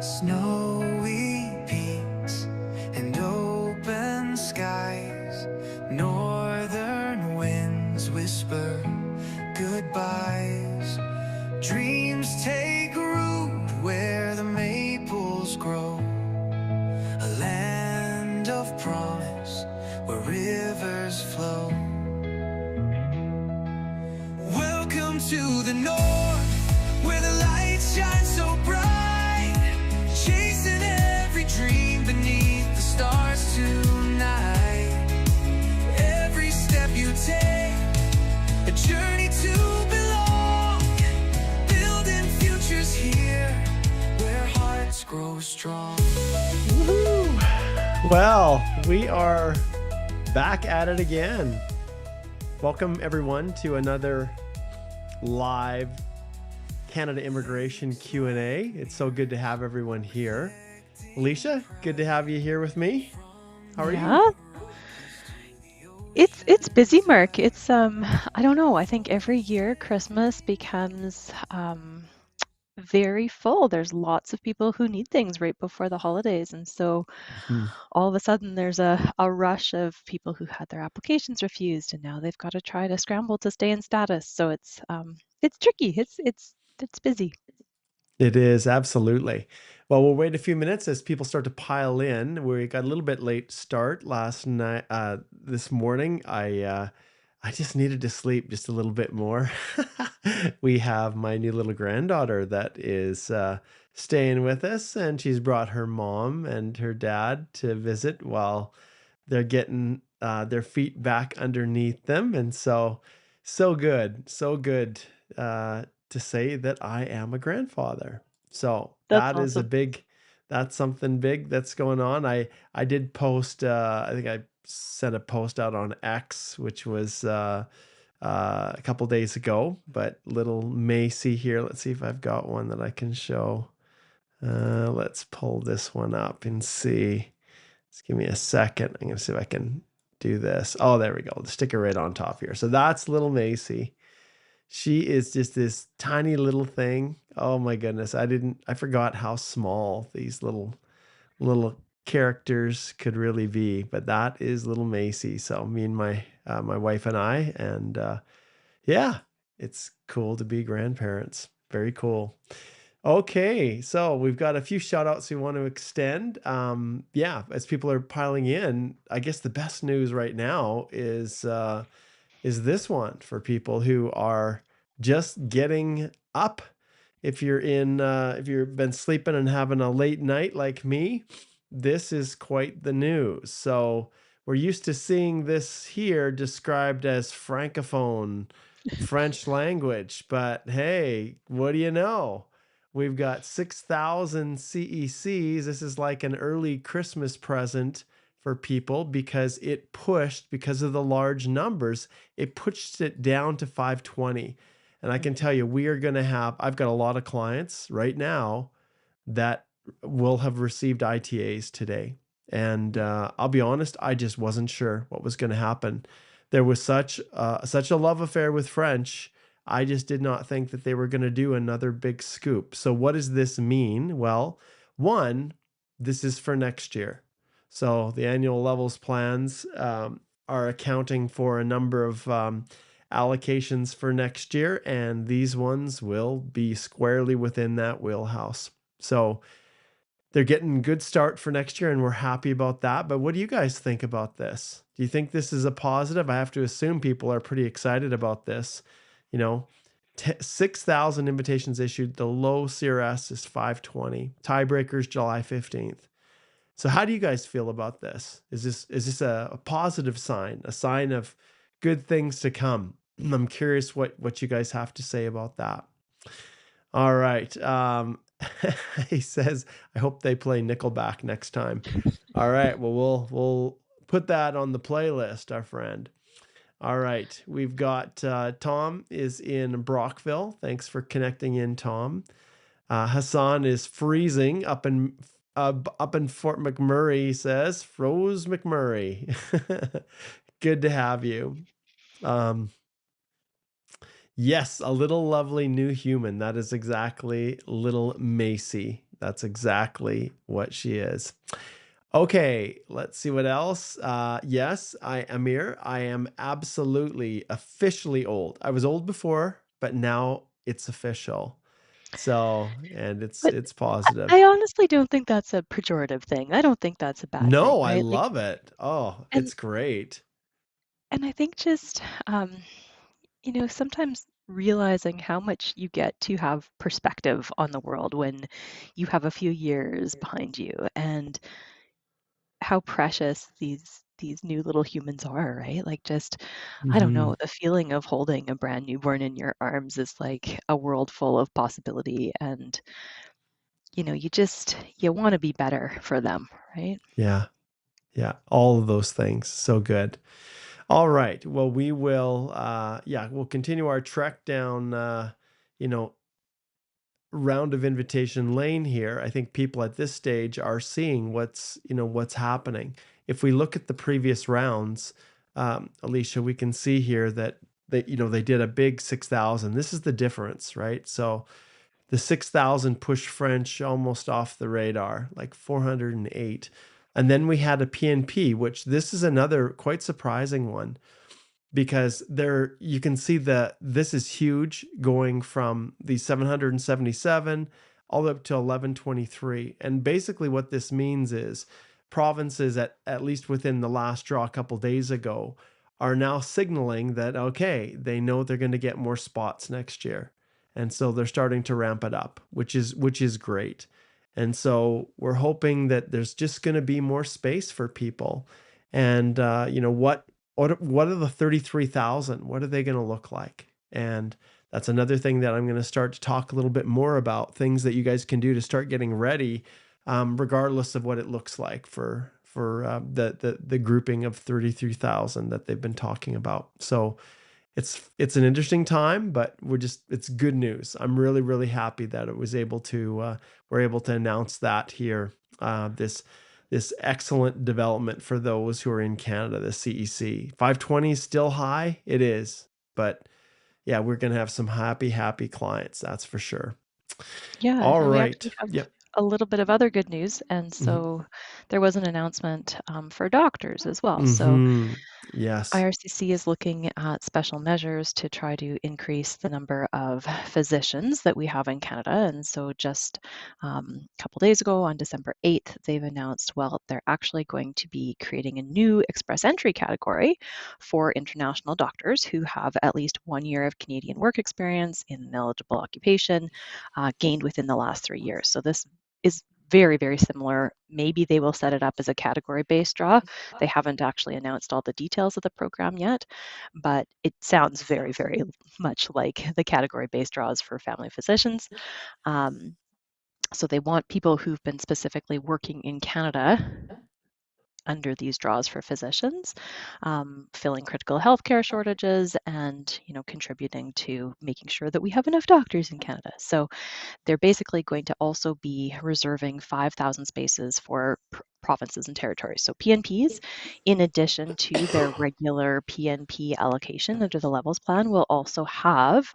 Snowy peaks and open skies, northern winds whisper goodbyes. Dreams take root where the maples grow, a land of promise where rivers flow. Welcome to the north, where the light shines so bright, chasing every dream beneath the stars tonight. Every step you take, a journey to belong, building futures here where hearts grow strong. Woohoo! Well, we are back at it again. Welcome everyone to another live Canada Immigration Q&A. It's so good to have everyone here. Alicia, good to have you here with me. How are you? It's busy, Mark. It's I don't know. I think every year Christmas becomes very full. There's lots of people who need things right before the holidays, and so all of a sudden there's a rush of people who had their applications refused, and now they've got to try to scramble to stay in status. So it's tricky. It's busy. It is, absolutely. Well, we'll wait a few minutes as people start to pile in. We got a little bit late start last night. This morning, I just needed to sleep just a little bit more. We have my new little granddaughter that is staying with us, and she's brought her mom and her dad to visit while they're getting their feet back underneath them. And so good to say that I am a grandfather. So That's that is awesome. that's something big that's going on. I did post, I think I sent a post out on X, which was a couple days ago, but little Macy here. Let's see if I've got one that I can show. Let's pull this one up and see. Just give me a second. I'm going to see if I can do this. Oh, there we go. The sticker right on top here. So that's little Macy. She is just this tiny little thing. Oh my goodness. I forgot how small these little characters could really be, but that is little Macy. So me and my wife and I, and yeah, it's cool to be grandparents. Very cool. Okay, so we've got a few shout outs we want to extend. Yeah, as people are piling in, I guess the best news right now is this one for people who are just getting up. If you've been sleeping and having a late night like me, this is quite the news. So we're used to seeing this here described as Francophone, French language, but hey, what do you know? We've got 6,000 CECs. This is like an early Christmas present for people because because of the large numbers, it pushed it down to 520. And I can tell you, I've got a lot of clients right now that will have received ITAs today. And I'll be honest, I just wasn't sure what was going to happen. There was such a love affair with French. I just did not think that they were going to do another big scoop. So what does this mean? Well, one, this is for next year. So the annual levels plans are accounting for a number of allocations for next year, and these ones will be squarely within that wheelhouse. So they're getting a good start for next year, and we're happy about that. But what do you guys think about this? Do you think this is a positive? I have to assume people are pretty excited about this. 6,000 invitations issued. The low CRS is 520. Tiebreakers July 15th. So how do you guys feel about this? Is this a positive sign, a sign of good things to come? I'm curious what you guys have to say about that. All right. He says, I hope they play Nickelback next time. All right. Well, we'll put that on the playlist, our friend. All right. We've got Tom is in Brockville. Thanks for connecting in, Tom. Hassan is freezing up in Fort McMurray. He says, Froze McMurray. Good to have you. Yes, a little lovely new human. That is exactly little Macy. That's exactly what she is. Okay, let's see what else. Yes, Amir, I am absolutely officially old. I was old before, but now it's official. So, and But it's I positive. honestly don't think that's a pejorative thing. I don't think that's a bad thing, No, I right? Like, love it. Oh, and it's great. and I think just sometimes realizing how much you get to have perspective on the world when you have a few years behind you, and how precious these new little humans are, right? Like, just, I don't Hmm. know, the feeling of holding a brand newborn in your arms is like a world full of possibility, and you want to be better for them, right? Yeah. Yeah. All of those things. So good. All right. Well, we'll continue our trek down, you know, round of invitation lane here. I think people at this stage are seeing what's happening. If we look at the previous rounds, Alicia, we can see here that they did a big 6,000. This is the difference, right? So the 6,000 pushed French almost off the radar, like 408. And then we had a PNP, which this is another quite surprising one because there you can see that this is huge, going from the 777 all the way up to 1123. And basically what this means is provinces at least within the last draw a couple days ago are now signaling that, okay, they know they're going to get more spots next year, and so they're starting to ramp it up, which is great. And so we're hoping that there's just going to be more space for people. And what are the 33,000? What are they going to look like? And that's another thing that I'm going to start to talk a little bit more about, things that you guys can do to start getting ready, regardless of what it looks like for the grouping of 33,000 that they've been talking about. So it's an interesting time, but it's good news. I'm really, really happy that we're able to announce that here. This excellent development for those who are in Canada, the CEC. 520 is still high. It is, but yeah, we're going to have some happy clients. That's for sure. Yeah, All and we right. actually have Yep. a little bit of other good news. And Mm-hmm. so there was an announcement for doctors as well. So Mm-hmm. Yes. IRCC is looking at special measures to try to increase the number of physicians that we have in Canada. And so just a couple days ago, on December 8th, they've announced, well, they're actually going to be creating a new express entry category for international doctors who have at least 1 year of Canadian work experience in an eligible occupation gained within the last 3 years. So this is very, very similar. Maybe they will set it up as a category-based draw. They haven't actually announced all the details of the program yet, but it sounds very, very much like the category-based draws for family physicians. Um, so they want people who've been specifically working in Canada under these draws for physicians, filling critical healthcare shortages, and contributing to making sure that we have enough doctors in Canada. So they're basically going to also be reserving 5,000 spaces for provinces and territories. So PNPs, in addition to their regular PNP allocation under the levels plan, will also have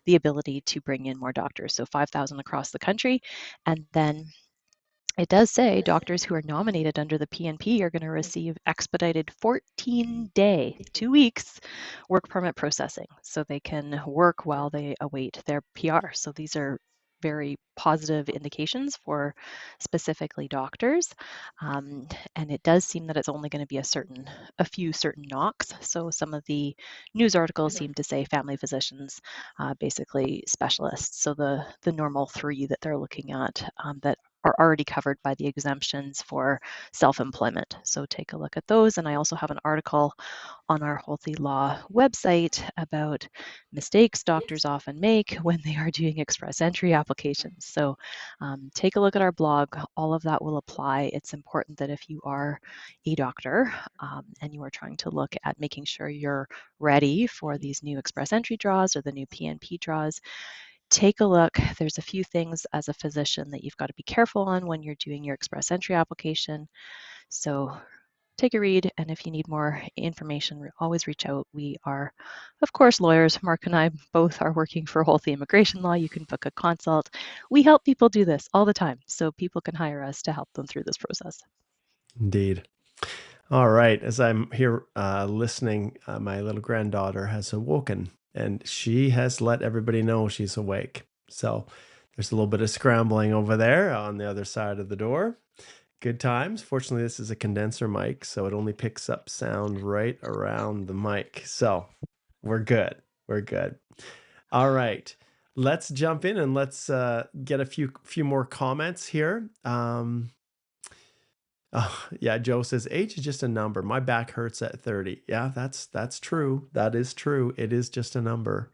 the ability to bring in more doctors. So 5,000 across the country. And then it does say doctors who are nominated under the PNP are going to receive expedited 14-day, 2 weeks, work permit processing so they can work while they await their PR. So these are very positive indications for specifically doctors. And it does seem that it's only going to be a few certain knocks. So some of the news articles seem to say family physicians, basically specialists. So the normal three that they're looking at that are already covered by the exemptions for self-employment. So take a look at those. And I also have an article on our Holthe Law website about mistakes doctors often make when they are doing express entry applications. So take a look at our blog. All of that will apply. It's important that if you are a doctor and you are trying to look at making sure you're ready for these new express entry draws or the new PNP draws, take a look. There's a few things as a physician that you've got to be careful on when you're doing your express entry application. So take a read. And if you need more information, always reach out. We are, of course, lawyers. Mark and I both are working for Holthe Immigration Law. You can book a consult. We help people do this all the time, so people can hire us to help them through this process. Indeed. All right. As I'm here listening, my little granddaughter has awoken and she has let everybody know she's awake. So there's a little bit of scrambling over there on the other side of the door. Good times. Fortunately, this is a condenser mic, so it only picks up sound right around the mic. So we're good. We're good. All right. Let's jump in and let's get a few more comments here. Oh, yeah, Joe says age is just a number. My back hurts at 30. Yeah, that's true. That is true. It is just a number.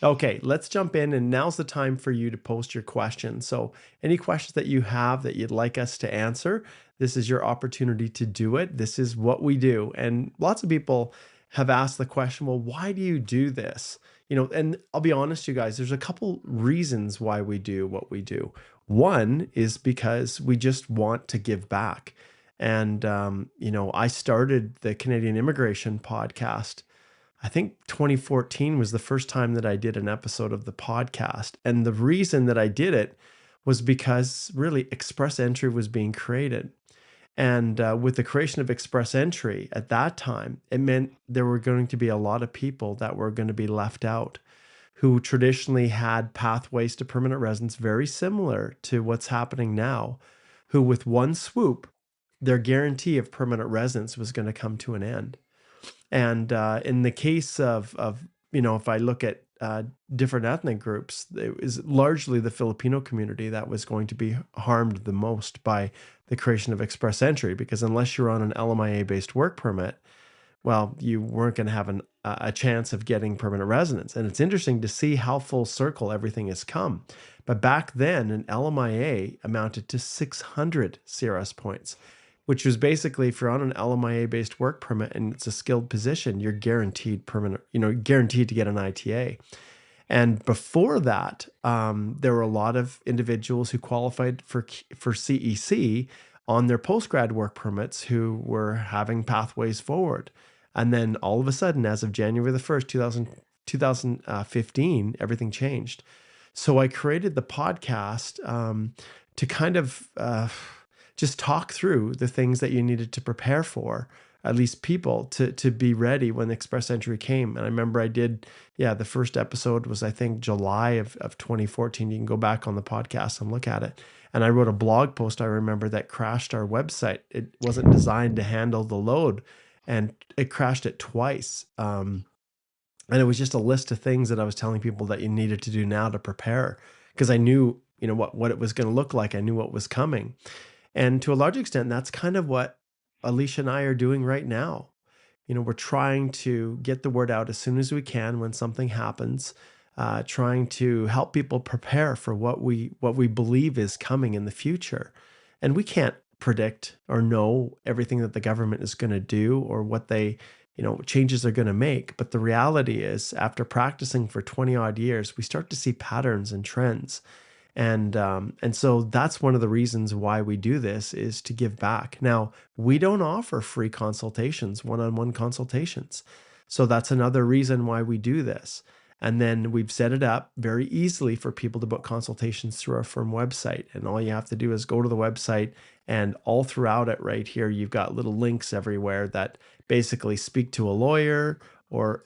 Okay, let's jump in, and now's the time for you to post your questions. So any questions that you have that you'd like us to answer, this is your opportunity to do it. This is what we do. And lots of people have asked the question, well, why do you do this? And I'll be honest, you guys, there's a couple reasons why we do what we do. One is because we just want to give back. And, I started the Canadian Immigration podcast. I think 2014 was the first time that I did an episode of the podcast. And the reason that I did it was because really Express Entry was being created. And with the creation of Express Entry at that time, it meant there were going to be a lot of people that were going to be left out who traditionally had pathways to permanent residence very similar to what's happening now, who with one swoop, their guarantee of permanent residence was going to come to an end. And in the case of if I look at different ethnic groups, it was largely the Filipino community that was going to be harmed the most by the creation of Express Entry, because unless you're on an LMIA-based work permit, well, you weren't going to have a chance of getting permanent residence. And it's interesting to see how full circle everything has come. But back then, an LMIA amounted to 600 CRS points, which was basically if you're on an LMIA-based work permit and it's a skilled position, you're guaranteed guaranteed to get an ITA. And before that, there were a lot of individuals who qualified for CEC on their postgrad work permits who were having pathways forward. And then all of a sudden, as of January the 1st, 2015, everything changed. So I created the podcast to kind of just talk through the things that you needed to prepare for, at least people to be ready when Express Entry came. And I remember I did, the first episode was, I think, July of 2014. You can go back on the podcast and look at it. And I wrote a blog post, I remember, that crashed our website. It wasn't designed to handle the load, and it crashed it twice. And it was just a list of things that I was telling people that you needed to do now to prepare, because I knew, what it was going to look like. I knew what was coming. And to a large extent, that's kind of what Alicia and I are doing right now. We're trying to get the word out as soon as we can when something happens, trying to help people prepare for what we believe is coming in the future. And we can't predict or know everything that the government is going to do or what they, changes they're going to make. But the reality is, after practicing for 20 odd years, we start to see patterns and trends. And so that's one of the reasons why we do this, is to give back. Now, we don't offer free consultations, one-on-one consultations. So that's another reason why we do this. And then we've set it up very easily for people to book consultations through our firm website. And all you have to do is go to the website, and all throughout it right here, you've got little links everywhere that basically speak to a lawyer,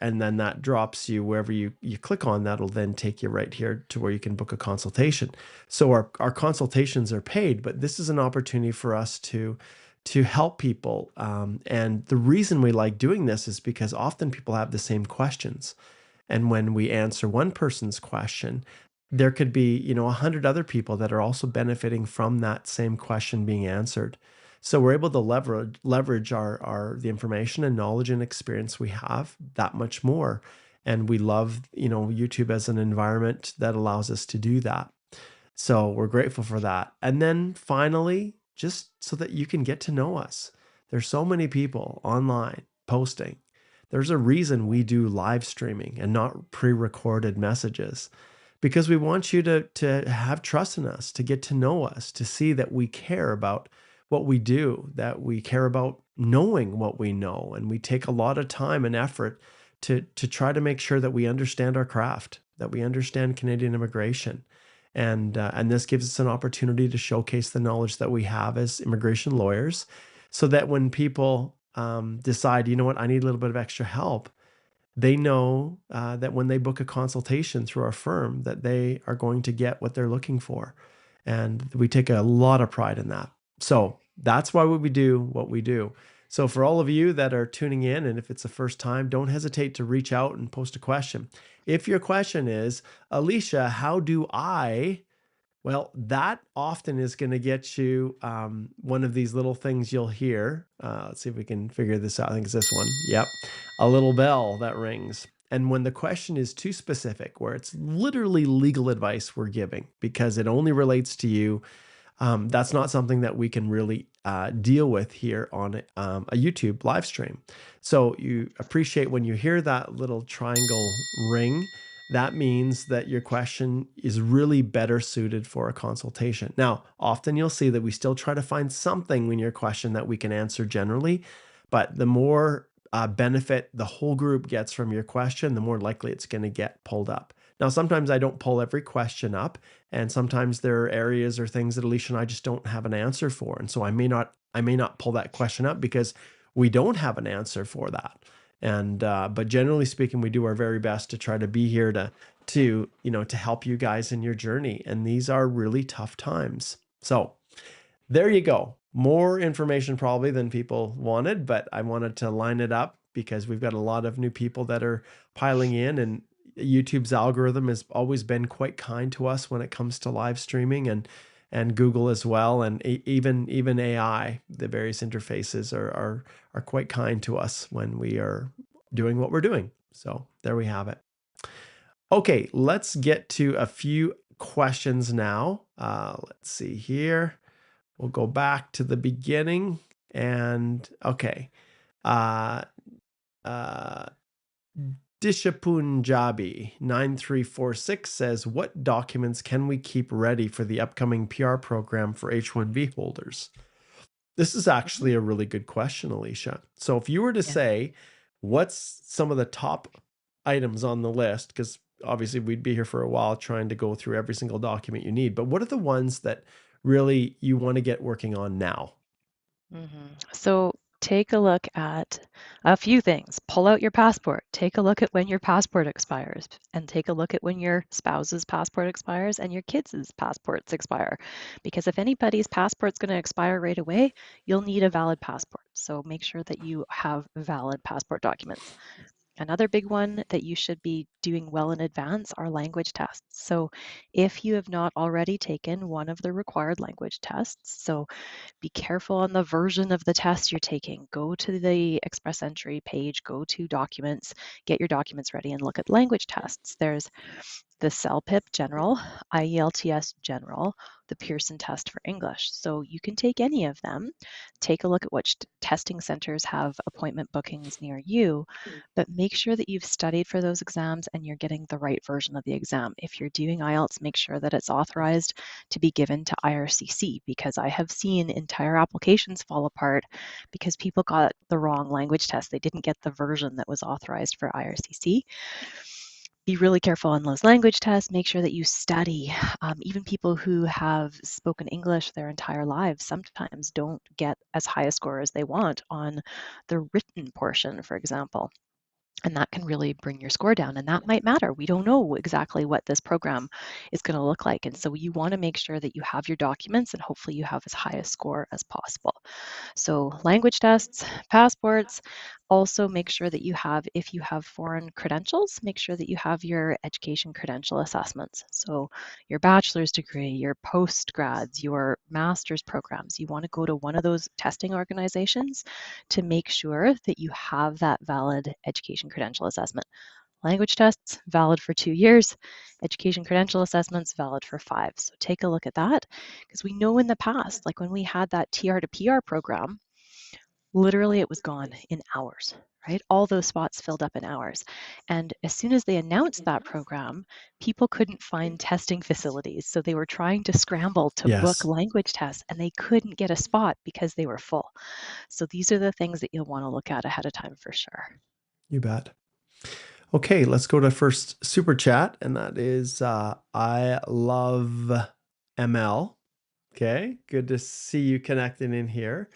and then that drops you wherever you click on. That'll then take you right here to where you can book a consultation. So our consultations are paid, but this is an opportunity for us to help people. And the reason we like doing this is because often people have the same questions. And when we answer one person's question, there could be, 100 other people that are also benefiting from that same question being answered. So we're able to leverage the information and knowledge and experience we have that much more. And we love, YouTube as an environment that allows us to do that. So we're grateful for that. And then finally, just so that you can get to know us. There's so many people online posting. There's a reason we do live streaming and not pre-recorded messages, because we want you to have trust in us, to get to know us, to see that we care about what we do, that we care about knowing what we know, and we take a lot of time and effort to try to make sure that we understand our craft, that we understand Canadian immigration. And this gives us an opportunity to showcase the knowledge that we have as immigration lawyers, so that when people decide, you know what, I need a little bit of extra help, they know that when they book a consultation through our firm, that they are going to get what they're looking for. And we take a lot of pride in that. So that's why we do what we do. So for all of you that are tuning in, and if it's the first time, don't hesitate to reach out and post a question. If your question is, Alicia, how do I? Well, that often is going to get you one of these little things you'll hear. Let's see if we can figure this out. I think it's this one. Yep. A little bell that rings. And when the question is too specific, where it's literally legal advice we're giving because it only relates to you, that's not something that we can really deal with here on a YouTube live stream. So you appreciate when you hear that little triangle ring. That means that your question is really better suited for a consultation. Now, often you'll see that we still try to find something in your question that we can answer generally, but the more benefit the whole group gets from your question, the more likely it's going to get pulled up. Now, sometimes I don't pull every question up, and sometimes there are areas or things that Alicia and I just don't have an answer for. And so I may not pull that question up because we don't have an answer for that. And but generally speaking, we do our very best to try to be here to help you guys in your journey. And these are really tough times. So there you go. More information probably than people wanted, but I wanted to line it up because we've got a lot of new people that are piling in, and YouTube's algorithm has always been quite kind to us when it comes to live streaming, and Google as well, and even AI. The various interfaces are quite kind to us when we are doing what we're doing. So there we have it. Okay, let's get to a few questions now. Let's see here. We'll go back to the beginning, and okay. Dishapunjabi 9346 says, what documents can we keep ready for the upcoming PR program for H-1B holders? This is actually a really good question, Alicia. So if you were to say, what's some of the top items on the list, because obviously we'd be here for a while trying to go through every single document you need, but what are the ones that really you want to get working on now? So take a look at a few things. Pull out your passport. Take a look at when your passport expires, and take a look at when your spouse's passport expires and your kids' passports expire. Because if anybody's passport's going to expire right away, you'll need a valid passport. So make sure that you have valid passport documents. Another big one that you should be doing well in advance are language tests. So if you have not already taken one of the required language tests, so be careful on the version of the test you're taking. Go to the Express Entry page, go to Documents, get your documents ready, and look at language tests. There's the CELPIP General, IELTS General, the Pearson Test for English. So you can take any of them. Take a look at which testing centers have appointment bookings near you, but make sure that you've studied for those exams and you're getting the right version of the exam. If you're doing IELTS, make sure that it's authorized to be given to IRCC, because I have seen entire applications fall apart because people got the wrong language test. They didn't get the version that was authorized for IRCC. Be really careful on those language tests. Make sure that you study. Even people who have spoken English their entire lives sometimes don't get as high a score as they want on the written portion, for example. And that can really bring your score down, and that might matter. We don't know exactly what this program is going to look like. And so you want to make sure that you have your documents and hopefully you have as high a score as possible. So language tests, passports, also make sure that you have, if you have foreign credentials, make sure that you have your education credential assessments. So your bachelor's degree, your postgrads, your master's programs, you want to go to one of those testing organizations to make sure that you have that valid education credential assessment. Language tests, valid for 2 years. Education credential assessments, valid for 5. So take a look at that, because we know in the past, like when we had that TR to PR program, literally it was gone in hours, right? All those spots filled up in hours. And as soon as they announced that program, people couldn't find testing facilities. So they were trying to scramble to book Yes, language tests and they couldn't get a spot because they were full. So these are the things that you'll want to look at ahead of time for sure. you bet. Okay, let's go to first super chat, and that is I love ML. Okay, good to see you connecting in here.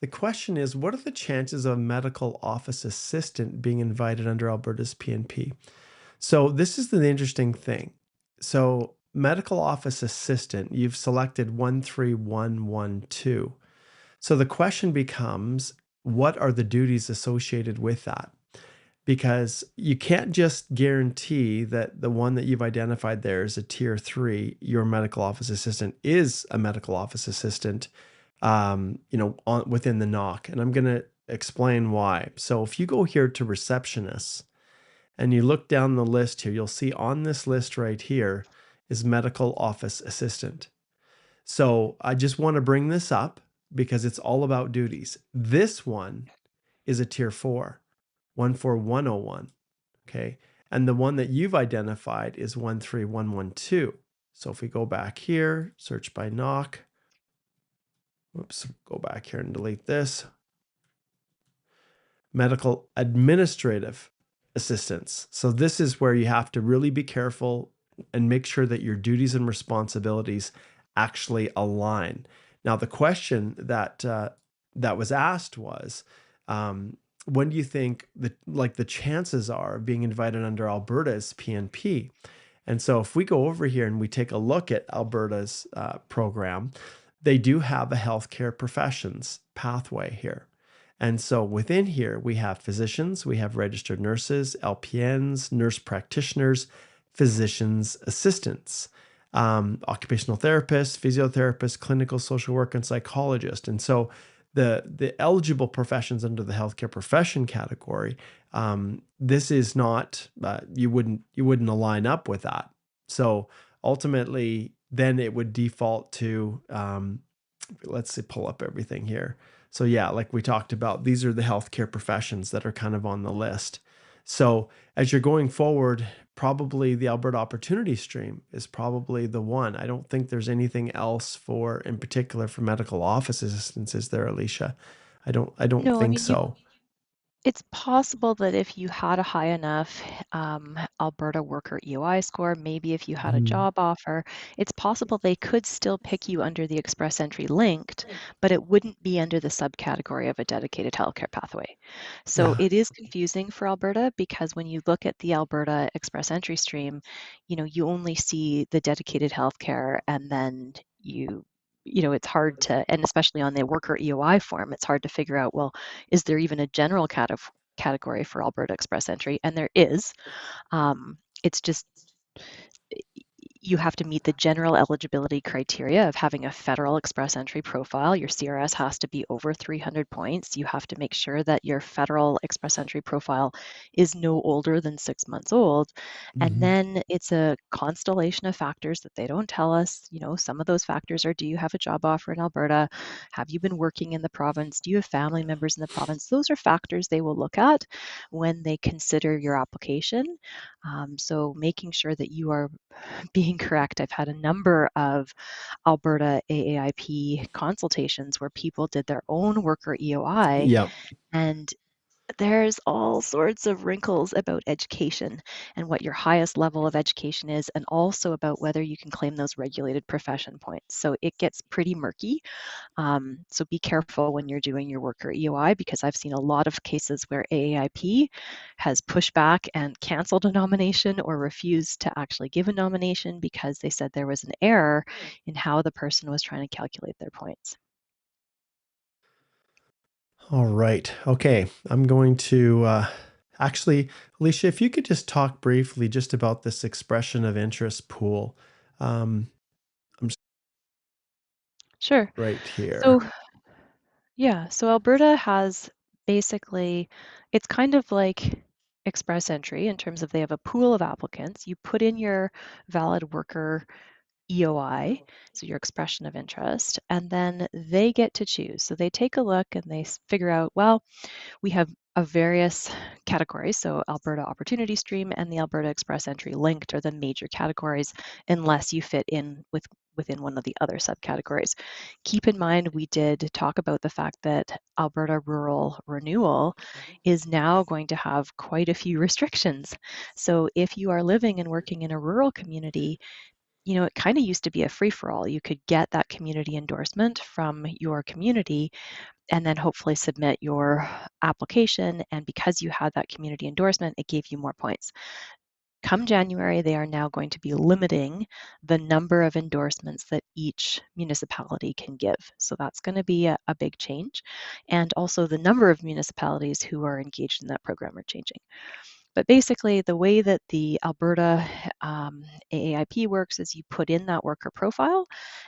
The question is, what are the chances of a medical office assistant being invited under Alberta's PNP? So this is the interesting thing. So medical office assistant, you've selected 13112. So the question becomes, what are the duties associated with that? Because you can't just guarantee that the one that you've identified there is a tier 3, your medical office assistant is a medical office assistant, within the knock. And I'm going to explain why. So if you go here to receptionists and you look down the list here, you'll see on this list right here is medical office assistant. So I just want to bring this up because it's all about duties. This one is a tier 4. 14101. Okay. And the one that you've identified is 13112. So if we go back here, search by knock, go back here and delete this. Medical administrative assistance. So this is where you have to really be careful and make sure that your duties and responsibilities actually align. Now, the question that was asked was, when do you think the chances are of being invited under Alberta's PNP? And so if we go over here and we take a look at Alberta's program, they do have a healthcare professions pathway here. And so within here, we have physicians, we have registered nurses, LPNs, nurse practitioners, physicians assistants, occupational therapists, physiotherapists, clinical social work, and psychologists. And so the eligible professions under the healthcare profession category, this is not, you wouldn't align up with that. So ultimately, then it would default to, let's see, pull up everything here. So yeah, like we talked about, these are the healthcare professions that are kind of on the list. So as you're going forward, probably the Alberta Opportunity Stream is probably the one. I don't think there's anything else in particular for medical office assistants, is there, Alicia? I don't No, I think mean, so. it's possible that if you had a high enough Alberta worker EOI score, maybe if you had a Mhm. job offer, it's possible they could still pick you under the express entry linked, but it wouldn't be under the subcategory of a dedicated healthcare pathway. So Yeah. it is confusing for Alberta because when you look at the Alberta express entry stream, you only see the dedicated healthcare and then it's hard to, and especially on the worker EOI form, it's hard to figure out, well, is there even a general category for Alberta Express Entry? And there is. It's just you have to meet the general eligibility criteria of having a federal express entry profile. Your CRS has to be over 300 points. You have to make sure that your federal express entry profile is no older than 6 months old. And Mhm. then it's a constellation of factors that they don't tell us. Some of those factors are, do you have a job offer in Alberta? Have you been working in the province? Do you have family members in the province? Those are factors they will look at when they consider your application. So making sure that you are being correct. I've had a number of Alberta AAIP consultations where people did their own worker EOI, Yep. and there's all sorts of wrinkles about education and what your highest level of education is, and also about whether you can claim those regulated profession points. So it gets pretty murky. So be careful when you're doing your worker EOI, because I've seen a lot of cases where AAIP has pushed back and canceled a nomination or refused to actually give a nomination because they said there was an error in how the person was trying to calculate their points. All right. Okay. I'm going to actually, Alicia, if you could just talk briefly just about this expression of interest pool. I'm just Sure. right So here. yeah, so Alberta has basically, it's kind of like express entry in terms of they have a pool of applicants. You put in your valid worker EOI, so your expression of interest, and then they get to choose. So they take a look and they figure out, well, we have of various categories. So Alberta Opportunity Stream and the Alberta Express Entry Linked are the major categories, unless you fit in within one of the other subcategories. Keep in mind, we did talk about the fact that Alberta Rural Renewal is now going to have quite a few restrictions. So if you are living and working in a rural community, it kind of used to be a free-for-all. You could get that community endorsement from your community and then hopefully submit your application. And because you had that community endorsement, it gave you more points. Come January, they are now going to be limiting the number of endorsements that each municipality can give. So that's going to be a big change. And also the number of municipalities who are engaged in that program are changing. But basically, the way that the Alberta AAIP works is you put in that worker profile,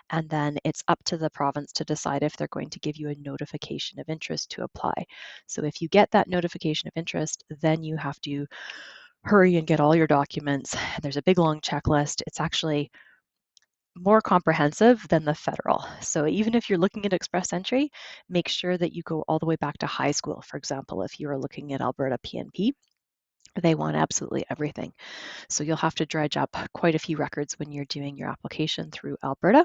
and then it's up to the province to decide if they're going to give you a notification of interest to apply. So if you get that notification of interest, then you have to hurry and get all your documents. There's a big long checklist. It's actually more comprehensive than the federal. So even if you're looking at Express Entry, make sure that you go all the way back to high school. For example, if you are looking at Alberta PNP, they want absolutely everything. So you'll have to dredge up quite a few records when you're doing your application through Alberta.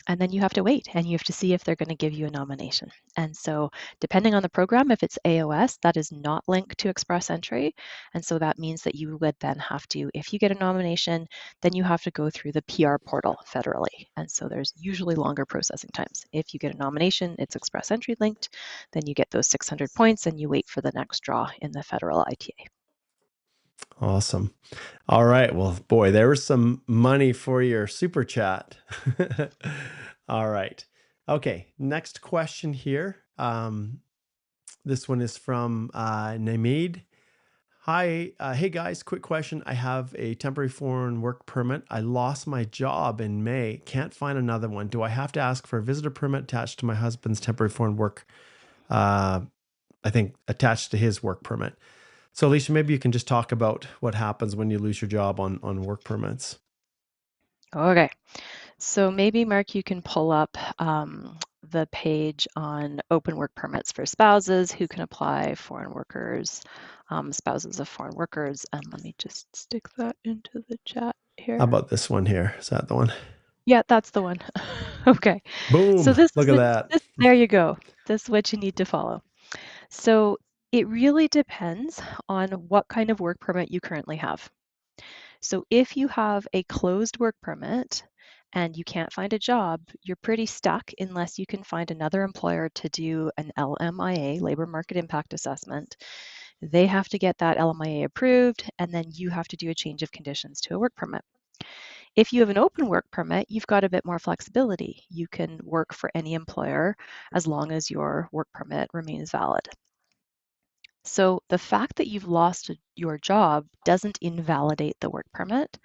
And then you have to wait and you have to see if they're going to give you a nomination. And so depending on the program, if it's AOS, that is not linked to Express Entry. And so that means that you would then have to, if you get a nomination, then you have to go through the PR portal federally. And so there's usually longer processing times. If you get a nomination, it's Express Entry linked, then you get those 600 points and you wait for the next draw in the federal ITA. Awesome. All right. Well, boy, there was some money for your super chat. All right. Okay. Next question here. This one is from Nameed. Hi. Hey guys, quick question. I have a temporary foreign work permit. I lost my job in May. Can't find another one. Do I have to ask for a visitor permit attached to my husband's temporary foreign work? I think attached to his work permit. So Alicia, maybe you can just talk about what happens when you lose your job on work permits. Okay. So maybe, Mark, you can pull up the page on open work permits for spouses who can apply, foreign workers, spouses of foreign workers. And let me just stick that into the chat here. How about this one here? Is that the one? Yeah, that's the one. Okay. Boom. So Look at that. There you go. This is what you need to follow. So it really depends on what kind of work permit you currently have. So if you have a closed work permit and you can't find a job, you're pretty stuck unless you can find another employer to do an LMIA, Labor Market Impact Assessment. They have to get that LMIA approved, and then you have to do a change of conditions to a work permit. If you have an open work permit, you've got a bit more flexibility. You can work for any employer as long as your work permit remains valid. So the fact that you've lost your job doesn't invalidate the work permit,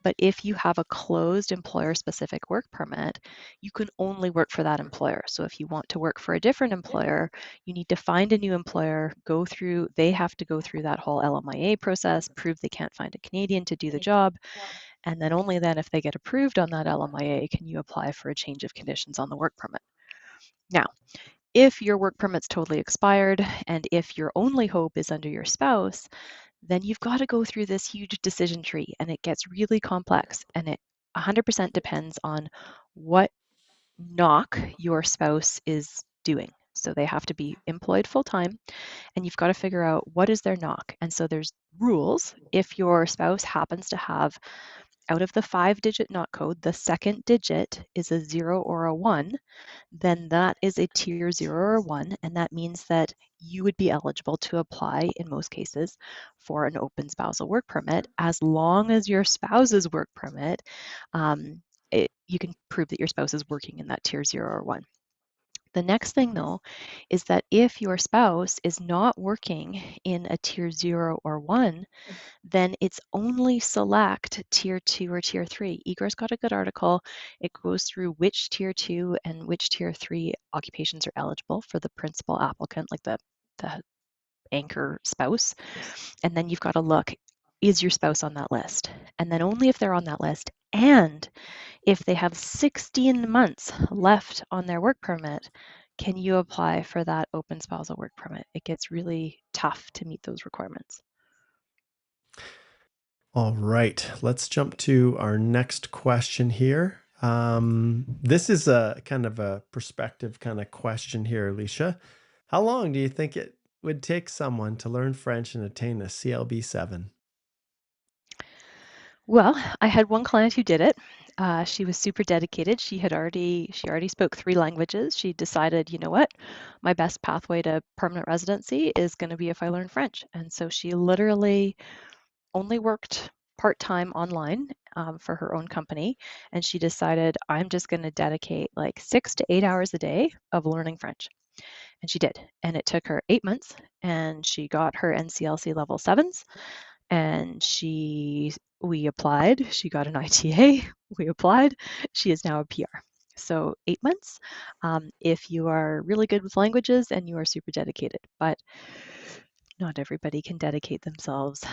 but if you have a closed employer-specific work permit, you can only work for that employer. So if you want to work for a different employer, you need to find a new employer, they have to go through that whole LMIA process, prove they can't find a Canadian to do the job, and then only then if they get approved on that LMIA can you apply for a change of conditions on the work permit. Now, if your work permit's totally expired and if your only hope is under your spouse, then you've got to go through this huge decision tree and it gets really complex, and it 100% depends on what knock your spouse is doing. So they have to be employed full-time and you've got to figure out what is their knock. And so there's rules. If your spouse happens to have, out of the 5-digit knock code, the second digit is a 0 or a 1, then that is a tier 0 or 1, and that means that you would be eligible to apply, in most cases, for an open spousal work permit, as long as your spouse's work permit, you can prove that your spouse is working in that tier 0 or 1. The next thing, though, is that if your spouse is not working in a tier 0 or 1, then it's only select tier 2 or tier 3. Igor's got a good article. It goes through which tier 2 and which tier 3 occupations are eligible for the principal applicant, like the anchor spouse. And then you've got to look, is your spouse on that list? And then only if they're on that list, and if they have 16 months left on their work permit, can you apply for that open spousal work permit? It gets really tough to meet those requirements. All right, let's jump to our next question here. This is a kind of a perspective kind of question here, Alicia. How long do you think it would take someone to learn French and attain a CLB 7? Well, I had one client who did it. She was super dedicated. She already spoke 3 languages. She decided, you know what, my best pathway to permanent residency is going to be if I learn French. And so she literally only worked part-time online for her own company. And she decided, I'm just going to dedicate like 6 to 8 hours a day of learning French. And she did. And it took her 8 months, and she got her NCLC level 7s. And we applied. She got an ITA. We applied. She is now a PR. So 8 months if you are really good with languages and you are super dedicated. But not everybody can dedicate themselves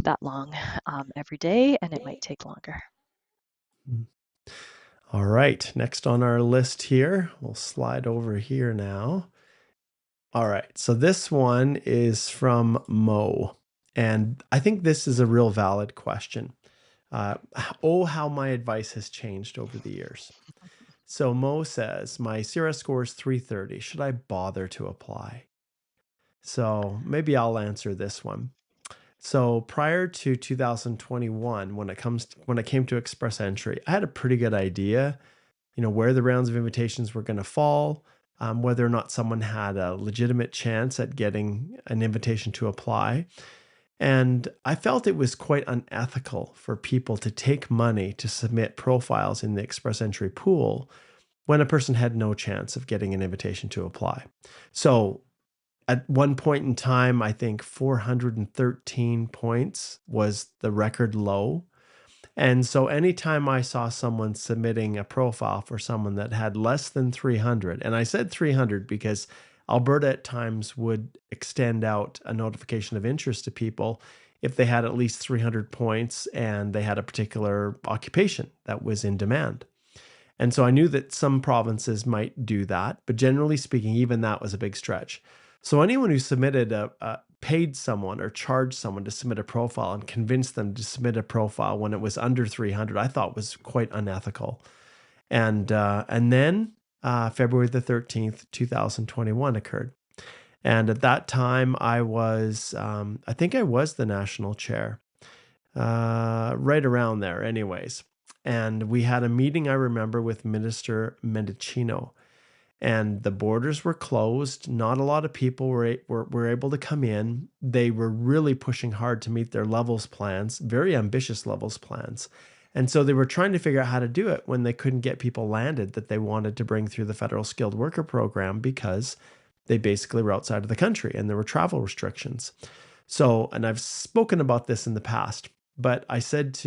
that long every day, and it might take longer. All right, next on our list here, we'll slide over here now. All right, so this one is from Mo, and I think this is a real valid question. Oh, how my advice has changed over the years. So Mo says, my CRS score is 330. Should I bother to apply? So maybe I'll answer this one. So prior to 2021, when it came to express entry, I had a pretty good idea, where the rounds of invitations were going to fall, whether or not someone had a legitimate chance at getting an invitation to apply. And I felt it was quite unethical for people to take money to submit profiles in the express entry pool when a person had no chance of getting an invitation to apply. So at one point in time, I think 413 points was the record low. And so anytime I saw someone submitting a profile for someone that had less than 300, and I said 300 because Alberta at times would extend out a notification of interest to people if they had at least 300 points and they had a particular occupation that was in demand. And so I knew that some provinces might do that, but generally speaking, even that was a big stretch. So anyone who submitted paid someone or charged someone to submit a profile and convinced them to submit a profile when it was under 300, I thought was quite unethical. And then February the 13th, 2021 occurred. And at that time, I think I was the national chair, right around there anyways. And we had a meeting, I remember, with Minister Mendicino. And the borders were closed. Not a lot of people were able to come in. They were really pushing hard to meet their levels plans, very ambitious levels plans. And so they were trying to figure out how to do it when they couldn't get people landed that they wanted to bring through the federal skilled worker program because they basically were outside of the country and there were travel restrictions. So, and I've spoken about this in the past, but I said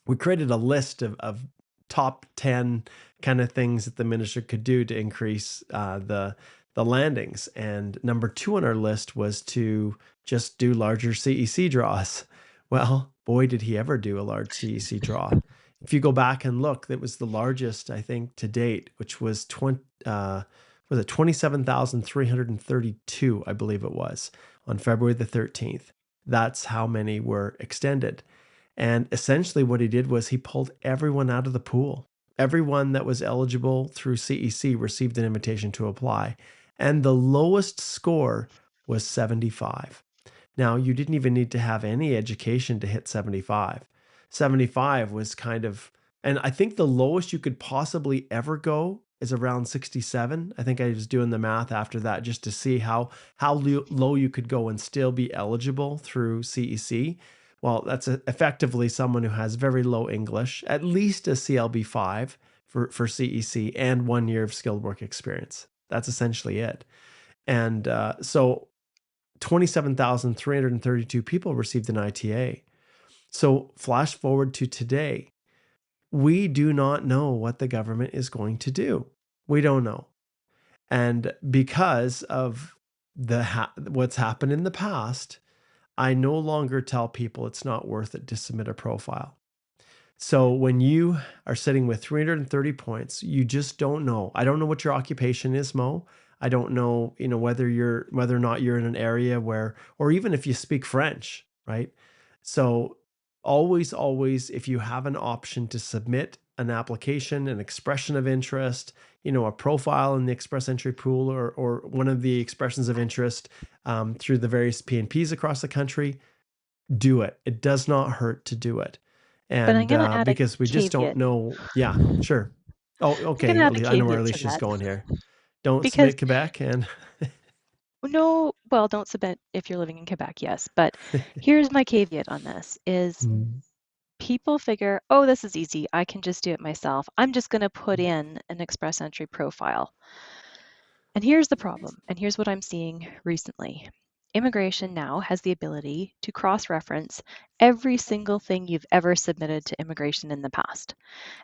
we created a list of top 10 kind of things that the minister could do to increase the landings. And number 2 on our list was to just do larger CEC draws. Well, boy, did he ever do a large CEC draw. If you go back and look, that was the largest, I think, to date, which was 27,332, I believe it was, on February the 13th. That's how many were extended. And essentially what he did was he pulled everyone out of the pool. Everyone that was eligible through CEC received an invitation to apply. And the lowest score was 75. Now, you didn't even need to have any education to hit 75. 75 was kind of, and I think the lowest you could possibly ever go is around 67. I think I was doing the math after that just to see how low you could go and still be eligible through CEC. Well, that's effectively someone who has very low English, at least a CLB 5 for CEC, and 1 year of skilled work experience. That's essentially it. And so 27,332 people received an ITA. So flash forward to today. We do not know what the government is going to do. We don't know. And because of what's happened in the past, I no longer tell people it's not worth it to submit a profile. So when you are sitting with 330 points, you just don't know. I don't know what your occupation is, Mo. I don't know, whether or not you're in an area where, or even if you speak French, right? So always, if you have an option to submit an application, an expression of interest, a profile in the express entry pool, or one of the expressions of interest through the various PNPs across the country, do it. It does not hurt to do it. But I'm And going to add a because we just don't caveat. know. Yeah, sure. Oh, I'm going to okay. add a I know where caveat to Alicia's that going here. Don't because submit Quebec and no, well, don't submit if you're living in Quebec, yes. But here's my caveat on this is Mm, people figure, oh, this is easy. I can just do it myself. I'm just going to put in an express entry profile. And here's the problem, and here's what I'm seeing recently. Immigration now has the ability to cross-reference every single thing you've ever submitted to immigration in the past.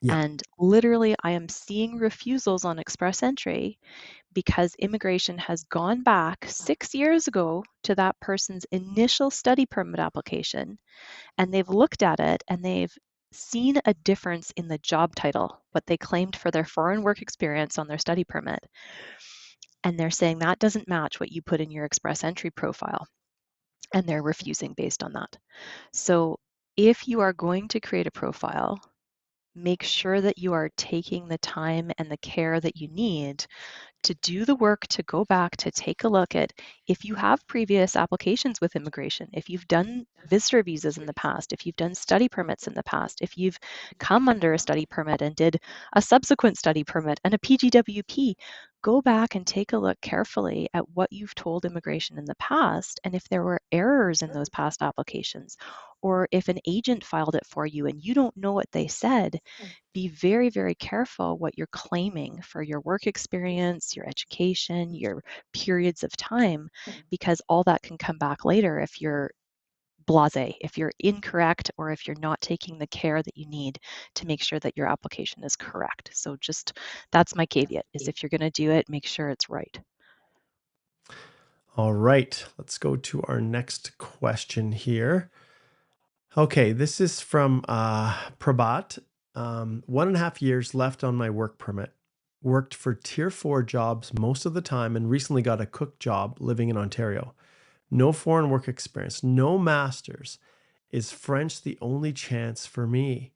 yeah. And literally, I am seeing refusals on express entry because immigration has gone back 6 years ago to that person's initial study permit application, and they've looked at it and they've seen a difference in the job title, what they claimed for their foreign work experience on their study permit. And they're saying that doesn't match what you put in your express entry profile. And they're refusing based on that. So if you are going to create a profile, make sure that you are taking the time and the care that you need to do the work to go back to take a look at if you have previous applications with immigration, if you've done visitor visas in the past, if you've done study permits in the past, if you've come under a study permit and did a subsequent study permit and a PGWP, go back and take a look carefully at what you've told immigration in the past and if there were errors in those past applications, or if an agent filed it for you and you don't know what they said. Be very, very careful what you're claiming for your work experience, your education, your periods of time, because all that can come back later if you're blasé, if you're incorrect, or if you're not taking the care that you need to make sure that your application is correct. So just that's my caveat is if you're going to do it, make sure it's right. All right. Let's go to our next question here. Okay, this is from Prabhat. 1.5 years left on my work permit. Worked for tier 4 jobs most of the time and recently got a cook job living in Ontario. No foreign work experience, no masters. Is French the only chance for me?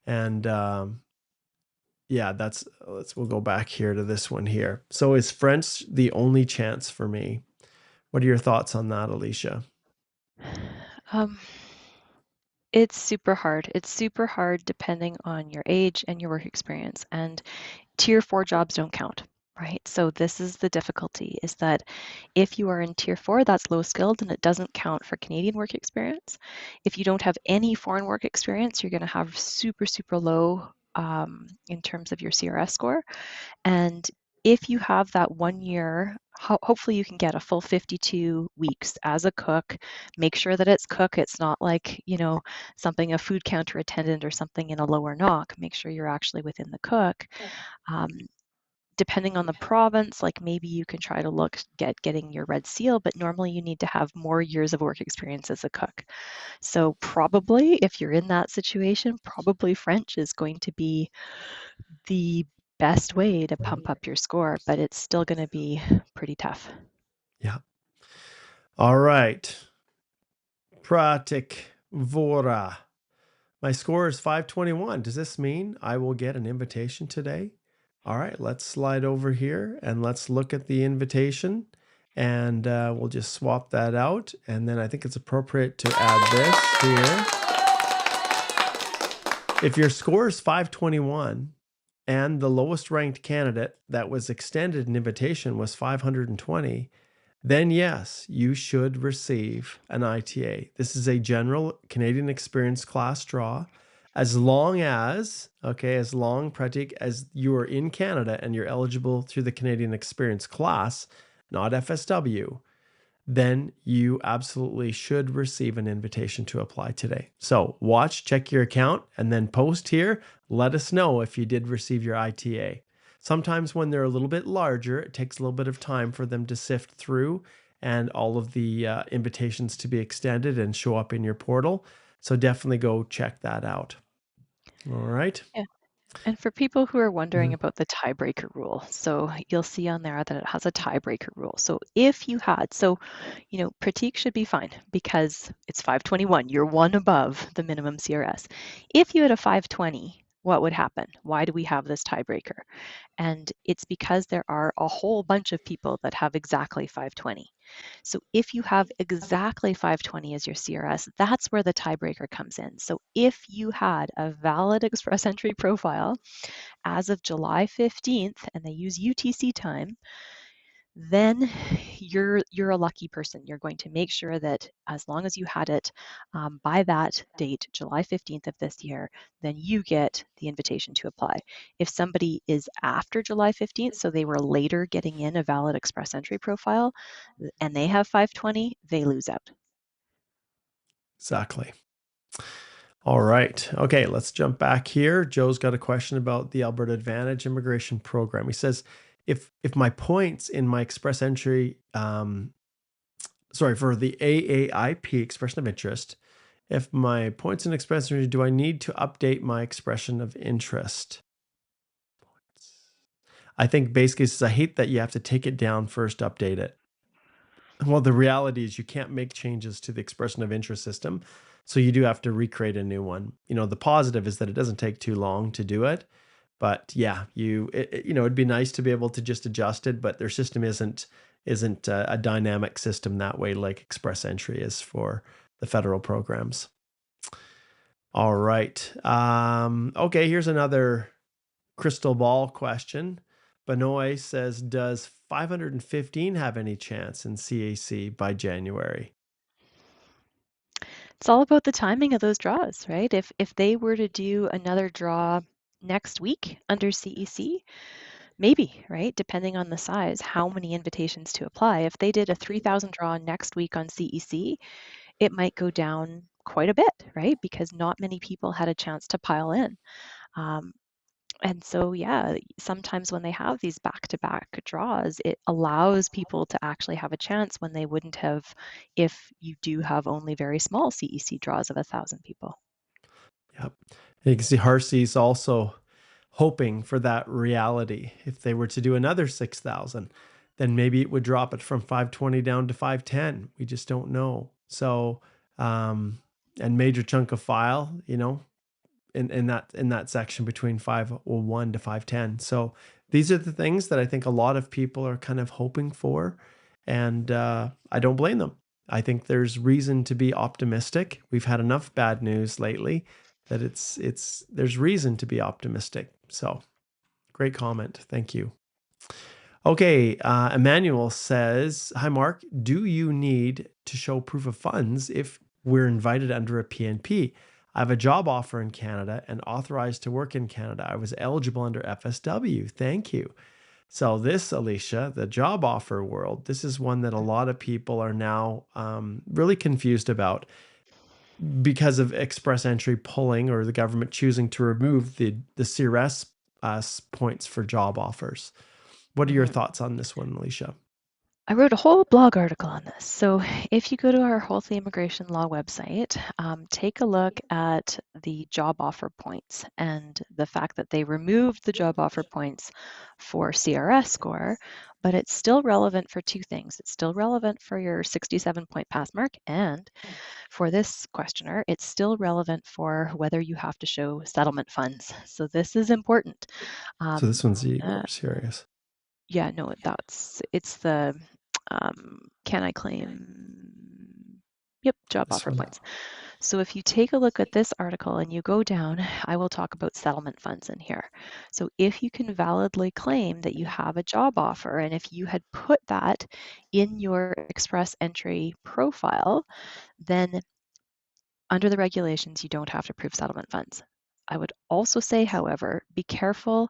And yeah, we'll go back here to this one here. So is French the only chance for me? What are your thoughts on that, Alicia? Um, it's super hard. It's super hard depending on your age and your work experience. And tier 4 jobs don't count, right? So this is the difficulty is that if you are in tier 4, that's low skilled and it doesn't count for Canadian work experience. If you don't have any foreign work experience, you're going to have super, super low in terms of your CRS score. And if you have that 1 year, hopefully you can get a full 52 weeks as a cook. Make sure that it's cook. It's not like, something a food counter attendant or something in a lower knock. Make sure you're actually within the cook. Um, Depending on the province, like maybe you can try to look getting your red seal, but normally you need to have more years of work experience as a cook. So probably if you're in that situation, probably French is going to be the best way to pump up your score, but it's still going to be pretty tough. Yeah. All right. Pratik Vora. My score is 521. Does this mean I will get an invitation today? All right, let's slide over here and let's look at the invitation, and we'll just swap that out. And then I think it's appropriate to add this here. If your score is 521 and the lowest ranked candidate that was extended an invitation was 520, then yes, you should receive an ITA. This is a general Canadian experience class draw. As long as Pratik, as you are in Canada and you're eligible through the Canadian experience class, not FSW, then you absolutely should receive an invitation to apply today. So check your account, and then post here. Let us know if you did receive your ITA. Sometimes when they're a little bit larger, it takes a little bit of time for them to sift through and all of the invitations to be extended and show up in your portal. So definitely go check that out. All right. Yeah. And for people who are wondering Mhm. about the tiebreaker rule, so you'll see on there that it has a tiebreaker rule. So if you had, Pratik should be fine because it's 521. You're one above the minimum CRS. If you had a 520, what would happen? Why do we have this tiebreaker? And it's because there are a whole bunch of people that have exactly 520. So if you have exactly 520 as your CRS, that's where the tiebreaker comes in. So if you had a valid express entry profile as of July 15th and they use UTC time, then you're a lucky person. You're going to make sure that as long as you had it by that date, July 15th of this year, then you get the invitation to apply. If somebody is after July 15th, so they were later getting in a valid express entry profile, and they have 520, they lose out. Exactly. All right. Okay, let's jump back here. Joe's got a question about the Alberta Advantage immigration program. He says, if my points in my express entry, for the AAIP expression of interest, if my points in express entry, do I need to update my expression of interest? I think basically says, I hate that you have to take it down first, update it. Well, the reality is you can't make changes to the expression of interest system. So you do have to recreate a new one. The positive is that it doesn't take too long to do it. But yeah, it'd be nice to be able to just adjust it, but their system isn't a dynamic system that way like Express Entry is for the federal programs. All right. Okay, here's another crystal ball question. Benoit says, does 515 have any chance in CAC by January? It's all about the timing of those draws, right? If they were to do another draw next week under CEC, maybe, right? Depending on the size, how many invitations to apply. If they did a 3,000 draw next week on CEC, it might go down quite a bit, right? Because not many people had a chance to pile in. And so, yeah, sometimes when they have these back-to-back draws, it allows people to actually have a chance when they wouldn't have if you do have only very small CEC draws of 1,000 people. Yep. You can see Harsey's also hoping for that reality. If they were to do another 6,000, then maybe it would drop it from 520 down to 510. We just don't know. So, and major chunk of file, in that section between 501 to 510. So these are the things that I think a lot of people are kind of hoping for, and I don't blame them. I think there's reason to be optimistic. We've had enough bad news lately that there's reason to be optimistic. So great comment. Thank you. Okay, Emmanuel says, hi, Mark. Do you need to show proof of funds if we're invited under a PNP? I have a job offer in Canada and authorized to work in Canada. I was eligible under FSW. Thank you. So this, Alicia, the job offer world, this is one that a lot of people are now really confused about because of express entry pulling or the government choosing to remove the CRS points for job offers. What are your thoughts on this one, Alicia? I wrote a whole blog article on this. So if you go to our Holthe Immigration Law website, take a look at the job offer points and the fact that they removed the job offer points for CRS score, but it's still relevant for two things. It's still relevant for your 67-point pass mark, and for this questioner, it's still relevant for whether you have to show settlement funds. So this is important. So this one's Uh, more serious. yeah, no, it's the can I claim? Yep, job This offer one. points. So if you take a look at this article and you go down, I will talk about settlement funds in here. So if you can validly claim that you have a job offer, and if you had put that in your express entry profile, then under the regulations, you don't have to prove settlement funds. I would also say, however, be careful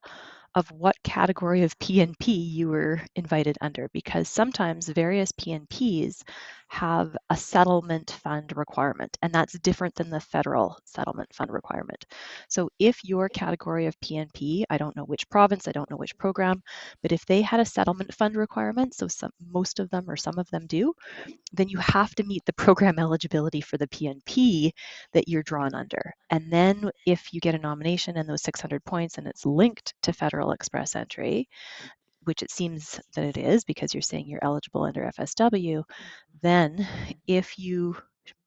of what category of PNP you were invited under, because sometimes various PNPs have a settlement fund requirement, and that's different than the federal settlement fund requirement. So if your category of PNP, I don't know which province, I don't know which program, but if they had a settlement fund requirement, so most of them or some of them do, then you have to meet the program eligibility for the PNP that you're drawn under. And then if you get a nomination and those 600 points and it's linked to federal express entry, which it seems that it is because you're saying you're eligible under FSW, then if you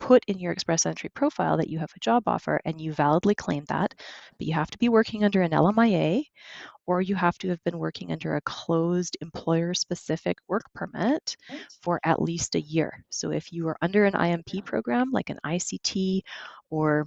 put in your express entry profile that you have a job offer and you validly claim that, but you have to be working under an LMIA, or you have to have been working under a closed employer-specific work permit for at least a year. So if you are under an IMP program, like an ICT or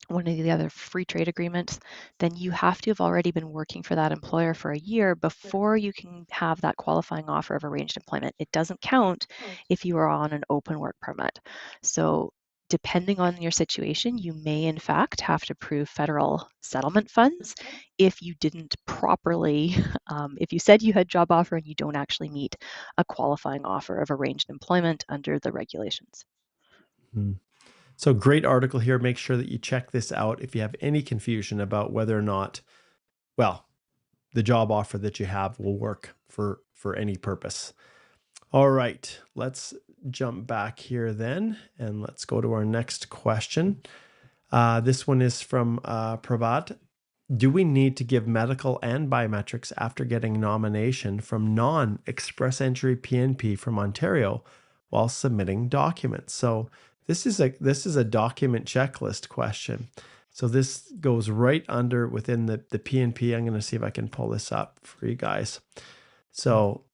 one of the other free trade agreements, then you have to have already been working for that employer for a year before you can have that qualifying offer of arranged employment. It doesn't count if you are on an open work permit. So depending on your situation, you may in fact have to prove federal settlement funds if you didn't properly, if you said you had job offer and you don't actually meet a qualifying offer of arranged employment under the regulations. Hmm. So great article here. Make sure that you check this out if you have any confusion about whether or not, well, the job offer that you have will work for any purpose. All right, let's jump back here then, and let's go to our next question. This one is from Pravat. Do we need to give medical and biometrics after getting nomination from non-express entry PNP from Ontario while submitting documents? So this is a document checklist question. So this goes right under within the PNP. I'm going to see if I can pull this up for you guys. So,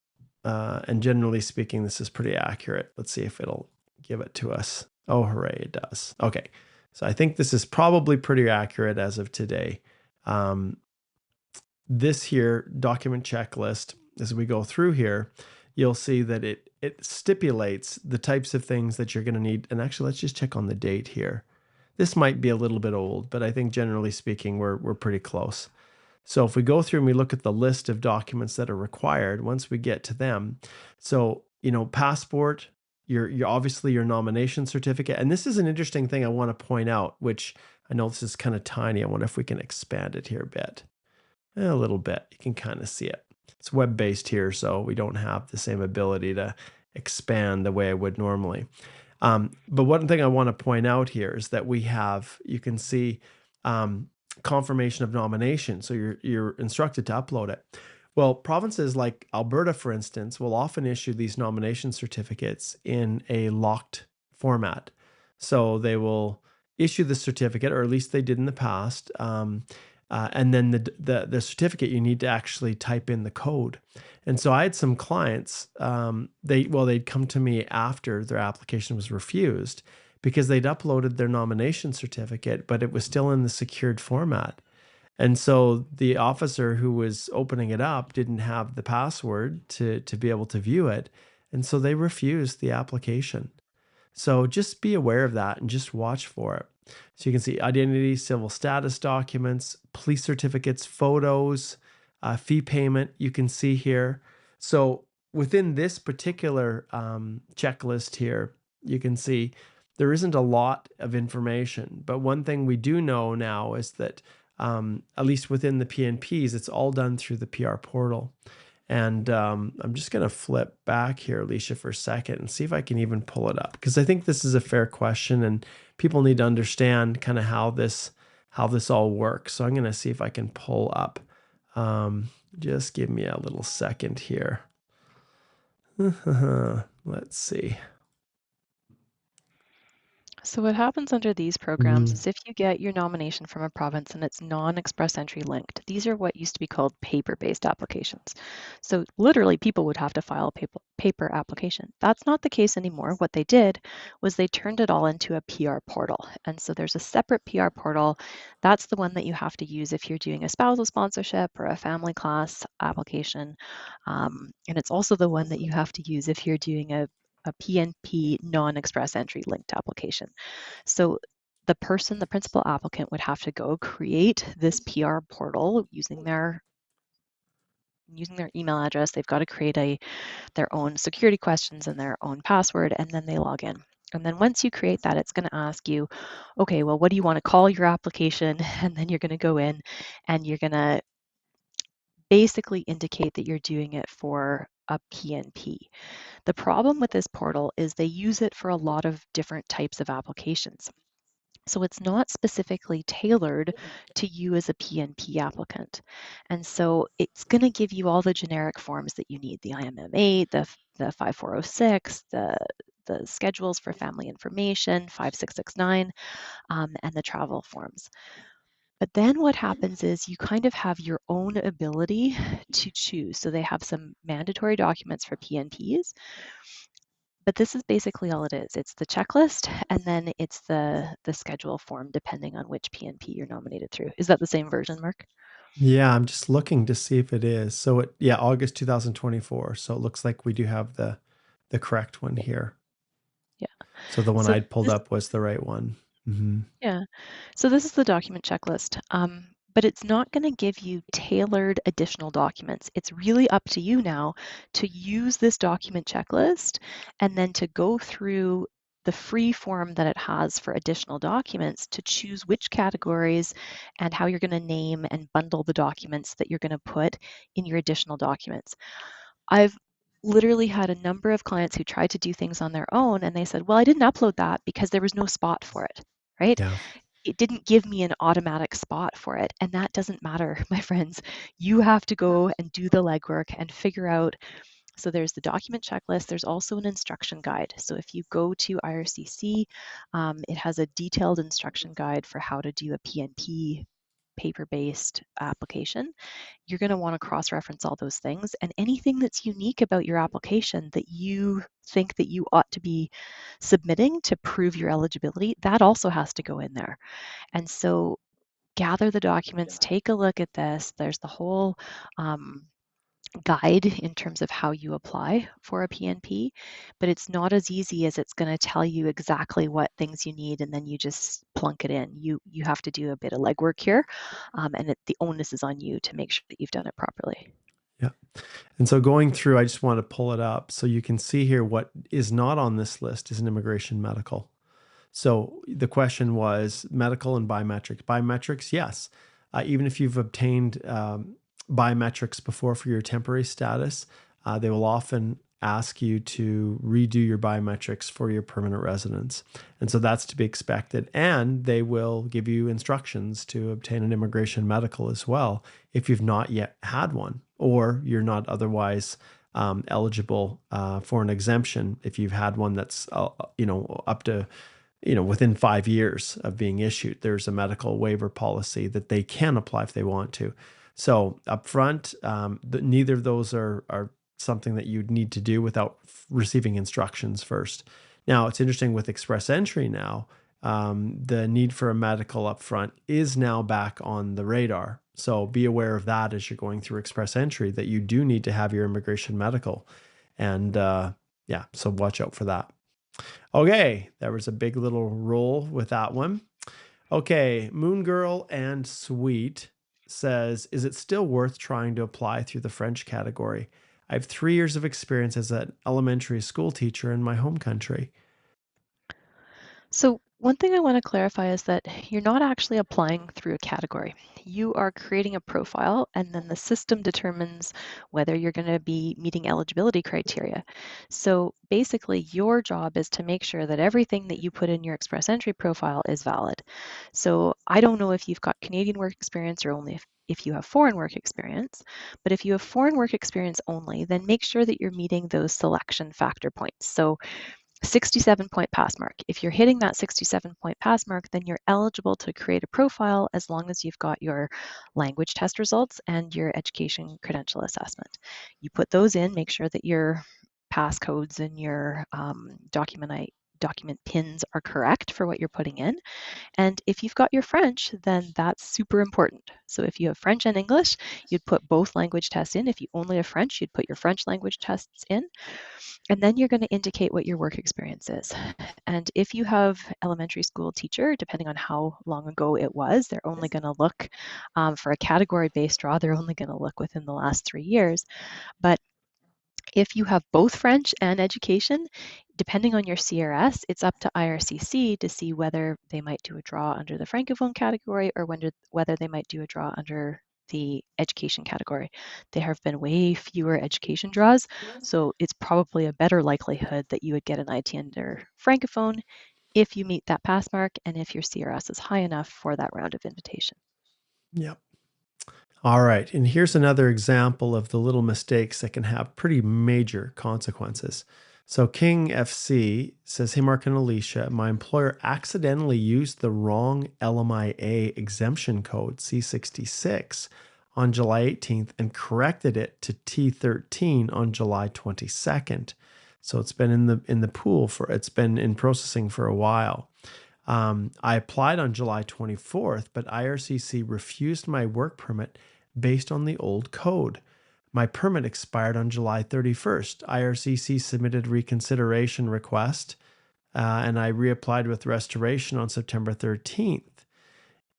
and generally speaking, this is pretty accurate. Let's see if it'll give it to us. Oh, hooray, it does. Okay. So I think this is probably pretty accurate as of today. This here document checklist, as we go through here, you'll see that it stipulates the types of things that you're going to need. And actually, let's just check on the date here. This might be a little bit old, but I think generally speaking, we're pretty close. So if we go through and we look at the list of documents that are required, once we get to them, so, passport, your obviously your nomination certificate. And this is an interesting thing I want to point out, which I know this is kind of tiny. I wonder if we can expand it here a bit. A little bit. You can kind of see it. It's web-based here, so we don't have the same ability to expand the way I would normally. But one thing I want to point out here is that we have, you can see confirmation of nomination. So you're instructed to upload it. Well, provinces like Alberta, for instance, will often issue these nomination certificates in a locked format. So they will issue the certificate, or at least they did in the past. And then the certificate, you need to actually type in the code. And so I had some clients, they'd come to me after their application was refused because they'd uploaded their nomination certificate, but it was still in the secured format. And so the officer who was opening it up didn't have the password to be able to view it. And so they refused the application. So just be aware of that and just watch for it. So you can see identity, civil status documents, police certificates, photos, fee payment, you can see here. So within this particular checklist here, you can see there isn't a lot of information. But one thing we do know now is that at least within the PNPs, it's all done through the PR portal. And I'm just going to flip back here, Alicia, for a second and see if I can even pull it up, because I think this is a fair question and people need to understand kind of how this all works. So I'm going to see if I can pull up. Just give me a little second here. Let's see. So what happens under these programs is if you get your nomination from a province and it's non-express entry linked, these are what used to be called paper-based applications. So literally people would have to file a paper application. That's not the case anymore. What they did was they turned it all into a PR portal. And so there's a separate PR portal. That's the one that you have to use if you're doing a spousal sponsorship or a family class application. And it's also the one that you have to use if you're doing a PNP non-express entry linked application. So the principal applicant would have to go create this PR portal using their using their email address. They've got to create their own security questions and their own password, and then they log in. And then once you create that, it's going to ask you, okay, well, what do you want to call your application? And then you're going to go in and you're going to basically indicate that you're doing it for a PNP. The problem with this portal is they use it for a lot of different types of applications. So it's not specifically tailored to you as a PNP applicant. And so it's going to give you all the generic forms that you need, the IMM8, the 5406, the schedules for family information, 5669, and the travel forms. But then what happens is you kind of have your own ability to choose. So they have some mandatory documents for PNPs, but this is basically all it is. It's the checklist, and then it's the schedule form, depending on which PNP you're nominated through. Is that the same version, Mark? Yeah, I'm just looking to see if it is. So yeah, August 2024. So it looks like we do have the correct one here. Yeah. So the one So I'd pulled this, up was the right one. Mm-hmm. yeah. So this is the document checklist. But it's not going to give you tailored additional documents. It's really up to you now to use this document checklist and then to go through the free form that it has for additional documents to choose which categories and how you're going to name and bundle the documents that you're going to put in your additional documents. I've literally had a number of clients who tried to do things on their own and they said, well, I didn't upload that because there was no spot for it, right? Yeah. It didn't give me an automatic spot for it. And that doesn't matter, my friends. You have to go and do the legwork and figure out. So there's the document checklist. There's also an instruction guide. So if you go to IRCC, it has a detailed instruction guide for how to do a PNP paper-based application. You're going to want to cross-reference all those things, and anything that's unique about your application that you think that you ought to be submitting to prove your eligibility, that also has to go in there. And so gather the documents, take a look at this. There's the whole guide in terms of how you apply for a PNP, but it's not as easy as it's going to tell you exactly what things you need and then you just plunk it in. You have to do a bit of legwork here, and the onus is on you to make sure that you've done it properly. Yeah. And so going through, I just want to pull it up so you can see here what is not on this list is an immigration medical. So the question was medical and biometrics. Biometrics, yes. Even if you've obtained biometrics before for your temporary status, they will often ask you to redo your biometrics for your permanent residence. And so that's to be expected. And they will give you instructions to obtain an immigration medical as well if you've not yet had one or you're not otherwise eligible for an exemption if you've had one that's up to within 5 years of being issued. There's a medical waiver policy that they can apply if they want to. So up front, neither of those are something that you'd need to do without receiving instructions first. Now, it's interesting with express entry now, the need for a medical up front is now back on the radar. So be aware of that as you're going through express entry, that you do need to have your immigration medical. And so watch out for that. Okay, there was a big little roll with that one. Okay, Moon Girl and Sweet says, is it still worth trying to apply through the French category? I have 3 years of experience as an elementary school teacher in my home country. So one thing I want to clarify is that you're not actually applying through a category. You are creating a profile, and then the system determines whether you're going to be meeting eligibility criteria. So basically, your job is to make sure that everything that you put in your express entry profile is valid. So I don't know if you've got Canadian work experience or only if you have foreign work experience, but if you have foreign work experience only, then make sure that you're meeting those selection factor points. So 67-point pass mark. If you're hitting that 67-point pass mark, then you're eligible to create a profile as long as you've got your language test results and your education credential assessment. You put those in, make sure that your passcodes and your document document pins are correct for what you're putting in. And if you've got your French, then that's super important. So if you have French and English, you'd put both language tests in. If you only have French, you'd put your French language tests in. And then you're going to indicate what your work experience is. And if you have elementary school teacher, depending on how long ago it was, they're only going to look for a category-based draw. They're only going to look within the last 3 years. But if you have both French and education, depending on your CRS, it's up to IRCC to see whether they might do a draw under the Francophone category or whether they might do a draw under the education category. There have been way fewer education draws, so it's probably a better likelihood that you would get an IT under Francophone if you meet that pass mark and if your CRS is high enough for that round of invitation. Yep. All right. And here's another example of the little mistakes that can have pretty major consequences. So King FC says, hey, Mark and Alicia, my employer accidentally used the wrong LMIA exemption code C66 on July 18th and corrected it to T13 on July 22nd. So it's been in the pool it's been in processing for a while. I applied on July 24th, but IRCC refused my work permit based on the old code. My permit expired on July 31st. IRCC submitted reconsideration request, and I reapplied with restoration on September 13th.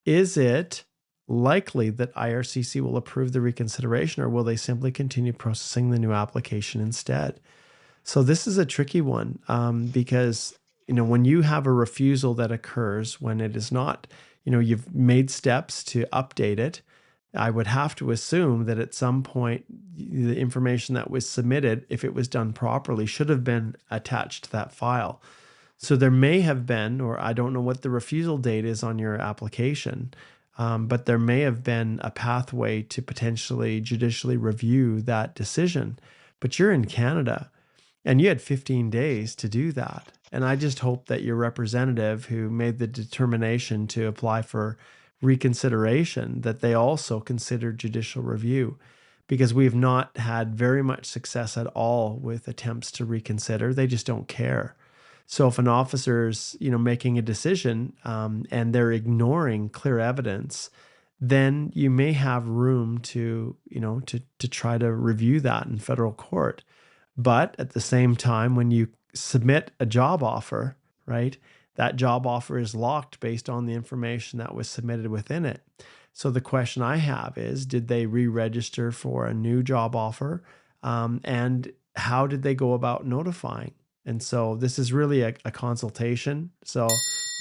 Is it likely that IRCC will approve the reconsideration, or will they simply continue processing the new application instead? So this is a tricky one because when you have a refusal that occurs when it is not, you've made steps to update it, I would have to assume that at some point the information that was submitted, if it was done properly, should have been attached to that file. So there may have been, or I don't know what the refusal date is on your application, but there may have been a pathway to potentially judicially review that decision. But you're in Canada and you had 15 days to do that. And I just hope that your representative who made the determination to apply for reconsideration, that they also consider judicial review, because we've not had very much success at all with attempts to reconsider. They just don't care. So if an officer's, making a decision and they're ignoring clear evidence, then you may have room to try to review that in federal court. But at the same time, when you submit a job offer, right, that job offer is locked based on the information that was submitted within it. So the question I have is, did they re-register for a new job offer? And how did they go about notifying? And so this is really a consultation. So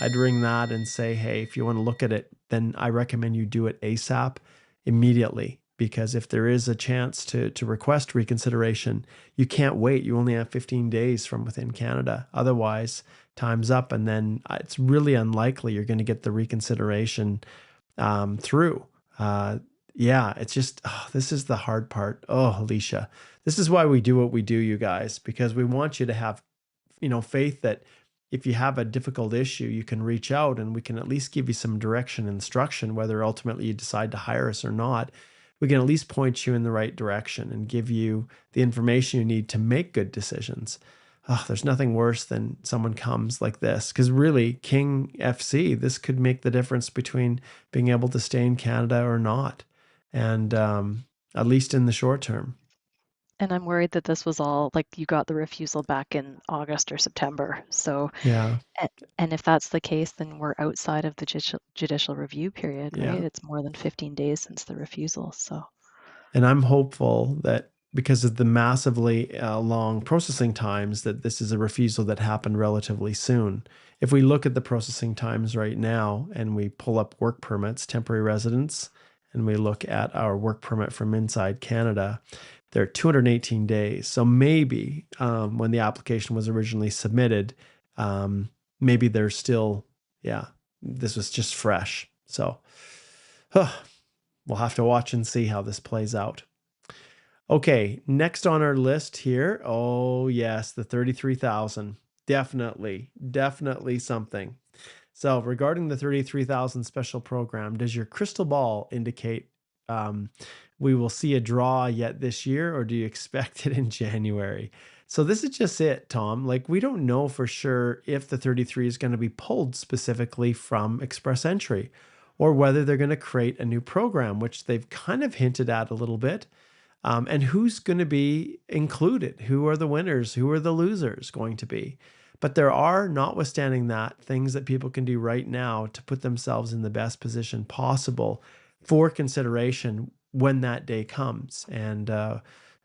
I'd ring that and say, hey, if you want to look at it, then I recommend you do it ASAP, immediately. Because if there is a chance to request reconsideration, you can't wait. You only have 15 days from within Canada. Otherwise, time's up, and then it's really unlikely you're going to get the reconsideration through. It's just, this is the hard part. Oh, Alicia, this is why we do what we do, you guys, because we want you to have, faith that if you have a difficult issue, you can reach out and we can at least give you some direction and instruction, whether ultimately you decide to hire us or not. We can at least point you in the right direction and give you the information you need to make good decisions. There's nothing worse than someone comes like this, because really, King FC, this could make the difference between being able to stay in Canada or not, and at least in the short term. And I'm worried that this was all like you got the refusal back in August or September. So, Yeah. and if that's the case, then we're outside of the judicial review period, right? Yeah. It's more than 15 days since the refusal. So, And I'm hopeful that because of the massively long processing times, that this is a refusal that happened relatively soon. If we look at the processing times right now and we pull up work permits, temporary residence, and we look at our work permit from inside Canada, they're 218 days. So maybe when the application was originally submitted, maybe they're still, this was just fresh. So we'll have to watch and see how this plays out. Okay, next on our list here. Oh, yes, the 33,000. Definitely something. So regarding the 33,000 special program, does your crystal ball indicate we will see a draw yet this year, or do you expect it in January? So this is just it, Tom. Like, we don't know for sure if the 33 is going to be pulled specifically from Express Entry, or whether they're going to create a new program, which they've kind of hinted at a little bit. And who's going to be included? Who are the winners? Who are the losers going to be? But there are, notwithstanding that, things that people can do right now to put themselves in the best position possible for consideration when that day comes. And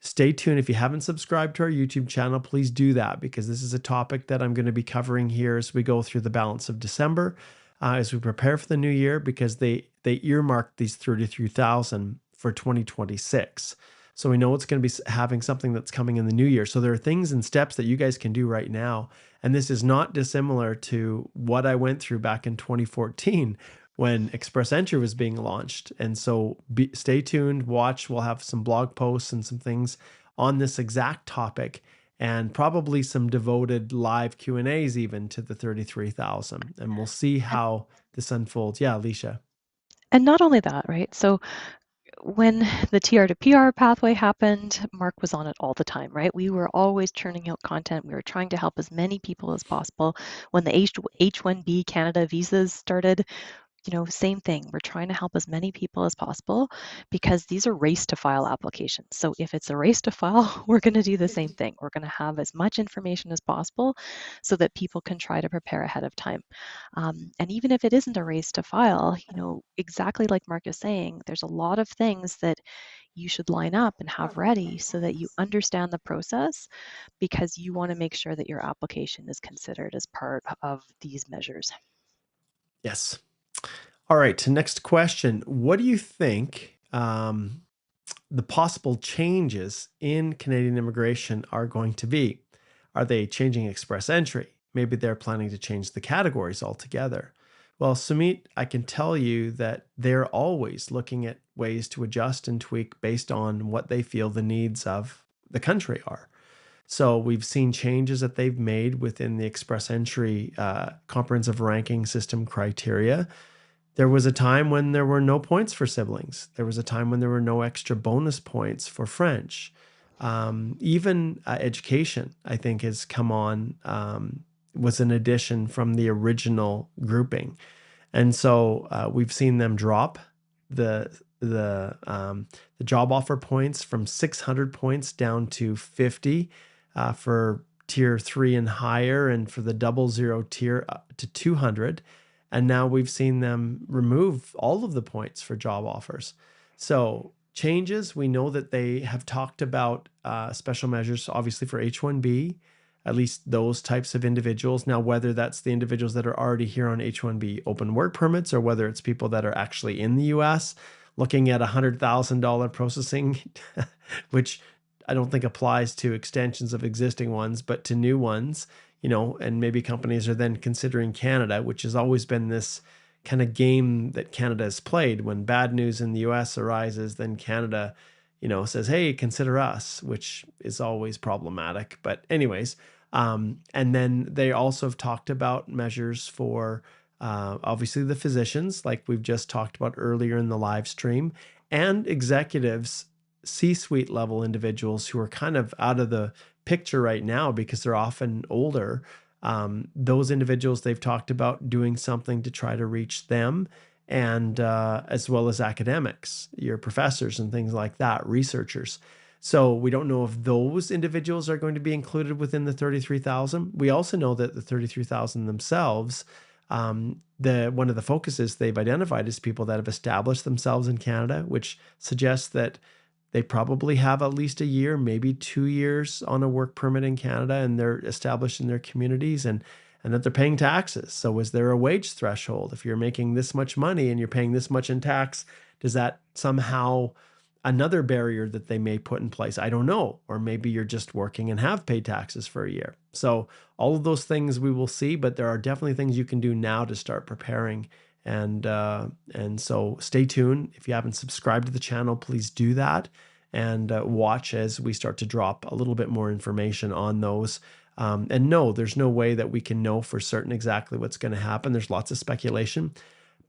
stay tuned. If you haven't subscribed to our YouTube channel, please do that, because this is a topic that I'm going to be covering here as we go through the balance of December, as we prepare for the new year, because they earmarked these 33,000 for 2026. So we know it's going to be having something that's coming in the new year. So there are things and steps that you guys can do right now. And this is not dissimilar to what I went through back in 2014 when Express Entry was being launched. And so stay tuned, watch. We'll have some blog posts and some things on this exact topic, and probably some devoted live Q&As even to the 33,000. And we'll see how this unfolds. Yeah, Alicia. And not only that, right? So when the TR to PR pathway happened, Mark was on it all the time, right? We were always churning out content. We were trying to help as many people as possible. When the H-1B Canada visas started, same thing. We're trying to help as many people as possible, because these are race to file applications. So if it's a race to file, we're going to do the same thing. We're going to have as much information as possible so that people can try to prepare ahead of time. And even if it isn't a race to file, exactly like Mark is saying, there's a lot of things that you should line up and have ready so that you understand the process, because you want to make sure that your application is considered as part of these measures. Yes. All right, next question. What do you think the possible changes in Canadian immigration are going to be? Are they changing Express Entry? Maybe they're planning to change the categories altogether. Well, Sumit, I can tell you that they're always looking at ways to adjust and tweak based on what they feel the needs of the country are. So we've seen changes that they've made within the Express Entry comprehensive ranking system criteria. There was a time when there were no points for siblings. There was a time when there were no extra bonus points for French. Even education, I think, has come on, was an addition from the original grouping. And so we've seen them drop the job offer points from 600 points down to 50 for tier 3 and higher, and for the 00 tier to 200. And now we've seen them remove all of the points for job offers. So changes, we know that they have talked about special measures, obviously for H-1B, at least those types of individuals. Now, whether that's the individuals that are already here on H-1B open work permits, or whether it's people that are actually in the US, looking at $100,000 processing, which I don't think applies to extensions of existing ones, but to new ones, and maybe companies are then considering Canada, which has always been this kind of game that Canada has played. When bad news in the US arises, then Canada, says, hey, consider us, which is always problematic. But anyways, and then they also have talked about measures for obviously the physicians, like we've just talked about earlier in the live stream, and executives, C-suite level individuals who are kind of out of the picture right now because they're often older. Those individuals, they've talked about doing something to try to reach them, and as well as academics, your professors and things like that, researchers. So we don't know if those individuals are going to be included within the 33,000. We also know that the 33,000 themselves, one of the focuses they've identified is people that have established themselves in Canada, which suggests that they probably have at least a year, maybe 2 years on a work permit in Canada, and they're established in their communities, and that they're paying taxes. So is there a wage threshold? If you're making this much money and you're paying this much in tax, does that somehow another barrier that they may put in place? I don't know. Or maybe you're just working and have paid taxes for a year. So all of those things we will see, but there are definitely things you can do now to start preparing. And so stay tuned. If you haven't subscribed to the channel, please do that, and watch as we start to drop a little bit more information on those. And no, there's no way that we can know for certain exactly what's going to happen. There's lots of speculation,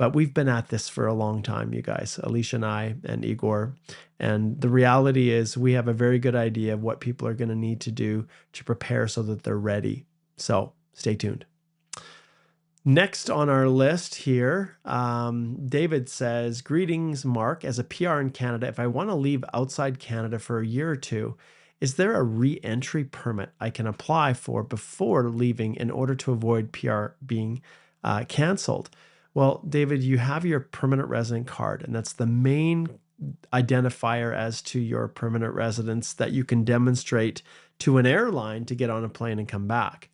But we've been at this for a long time, you guys, Alicia and I and Igor. And the reality is we have a very good idea of what people are going to need to do to prepare so that they're ready. So stay tuned. Next on our list here, David says, greetings, Mark. As a PR in Canada, if I want to leave outside Canada for a year or two, is there a re-entry permit I can apply for before leaving in order to avoid PR being canceled? Well, David, you have your permanent resident card, and that's the main identifier as to your permanent residence that you can demonstrate to an airline to get on a plane and come back.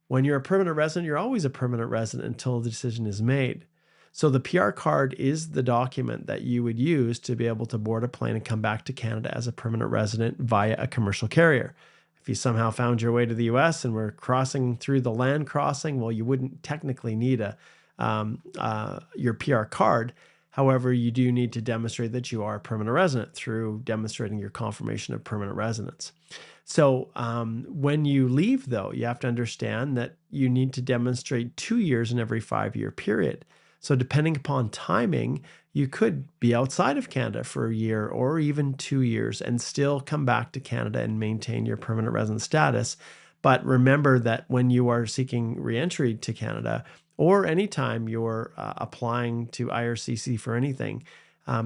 When you're a permanent resident, you're always a permanent resident until the decision is made. So the PR card is the document that you would use to be able to board a plane and come back to Canada as a permanent resident via a commercial carrier. If you somehow found your way to the US and were crossing through the land crossing, well, you wouldn't technically need your PR card. However, you do need to demonstrate that you are a permanent resident through demonstrating your confirmation of permanent residence. So when you leave, though, you have to understand that you need to demonstrate 2 years in every 5-year period. So depending upon timing, you could be outside of Canada for a year or even 2 years and still come back to Canada and maintain your permanent resident status. But remember that when you are seeking reentry to Canada, or anytime you're applying to IRCC for anything,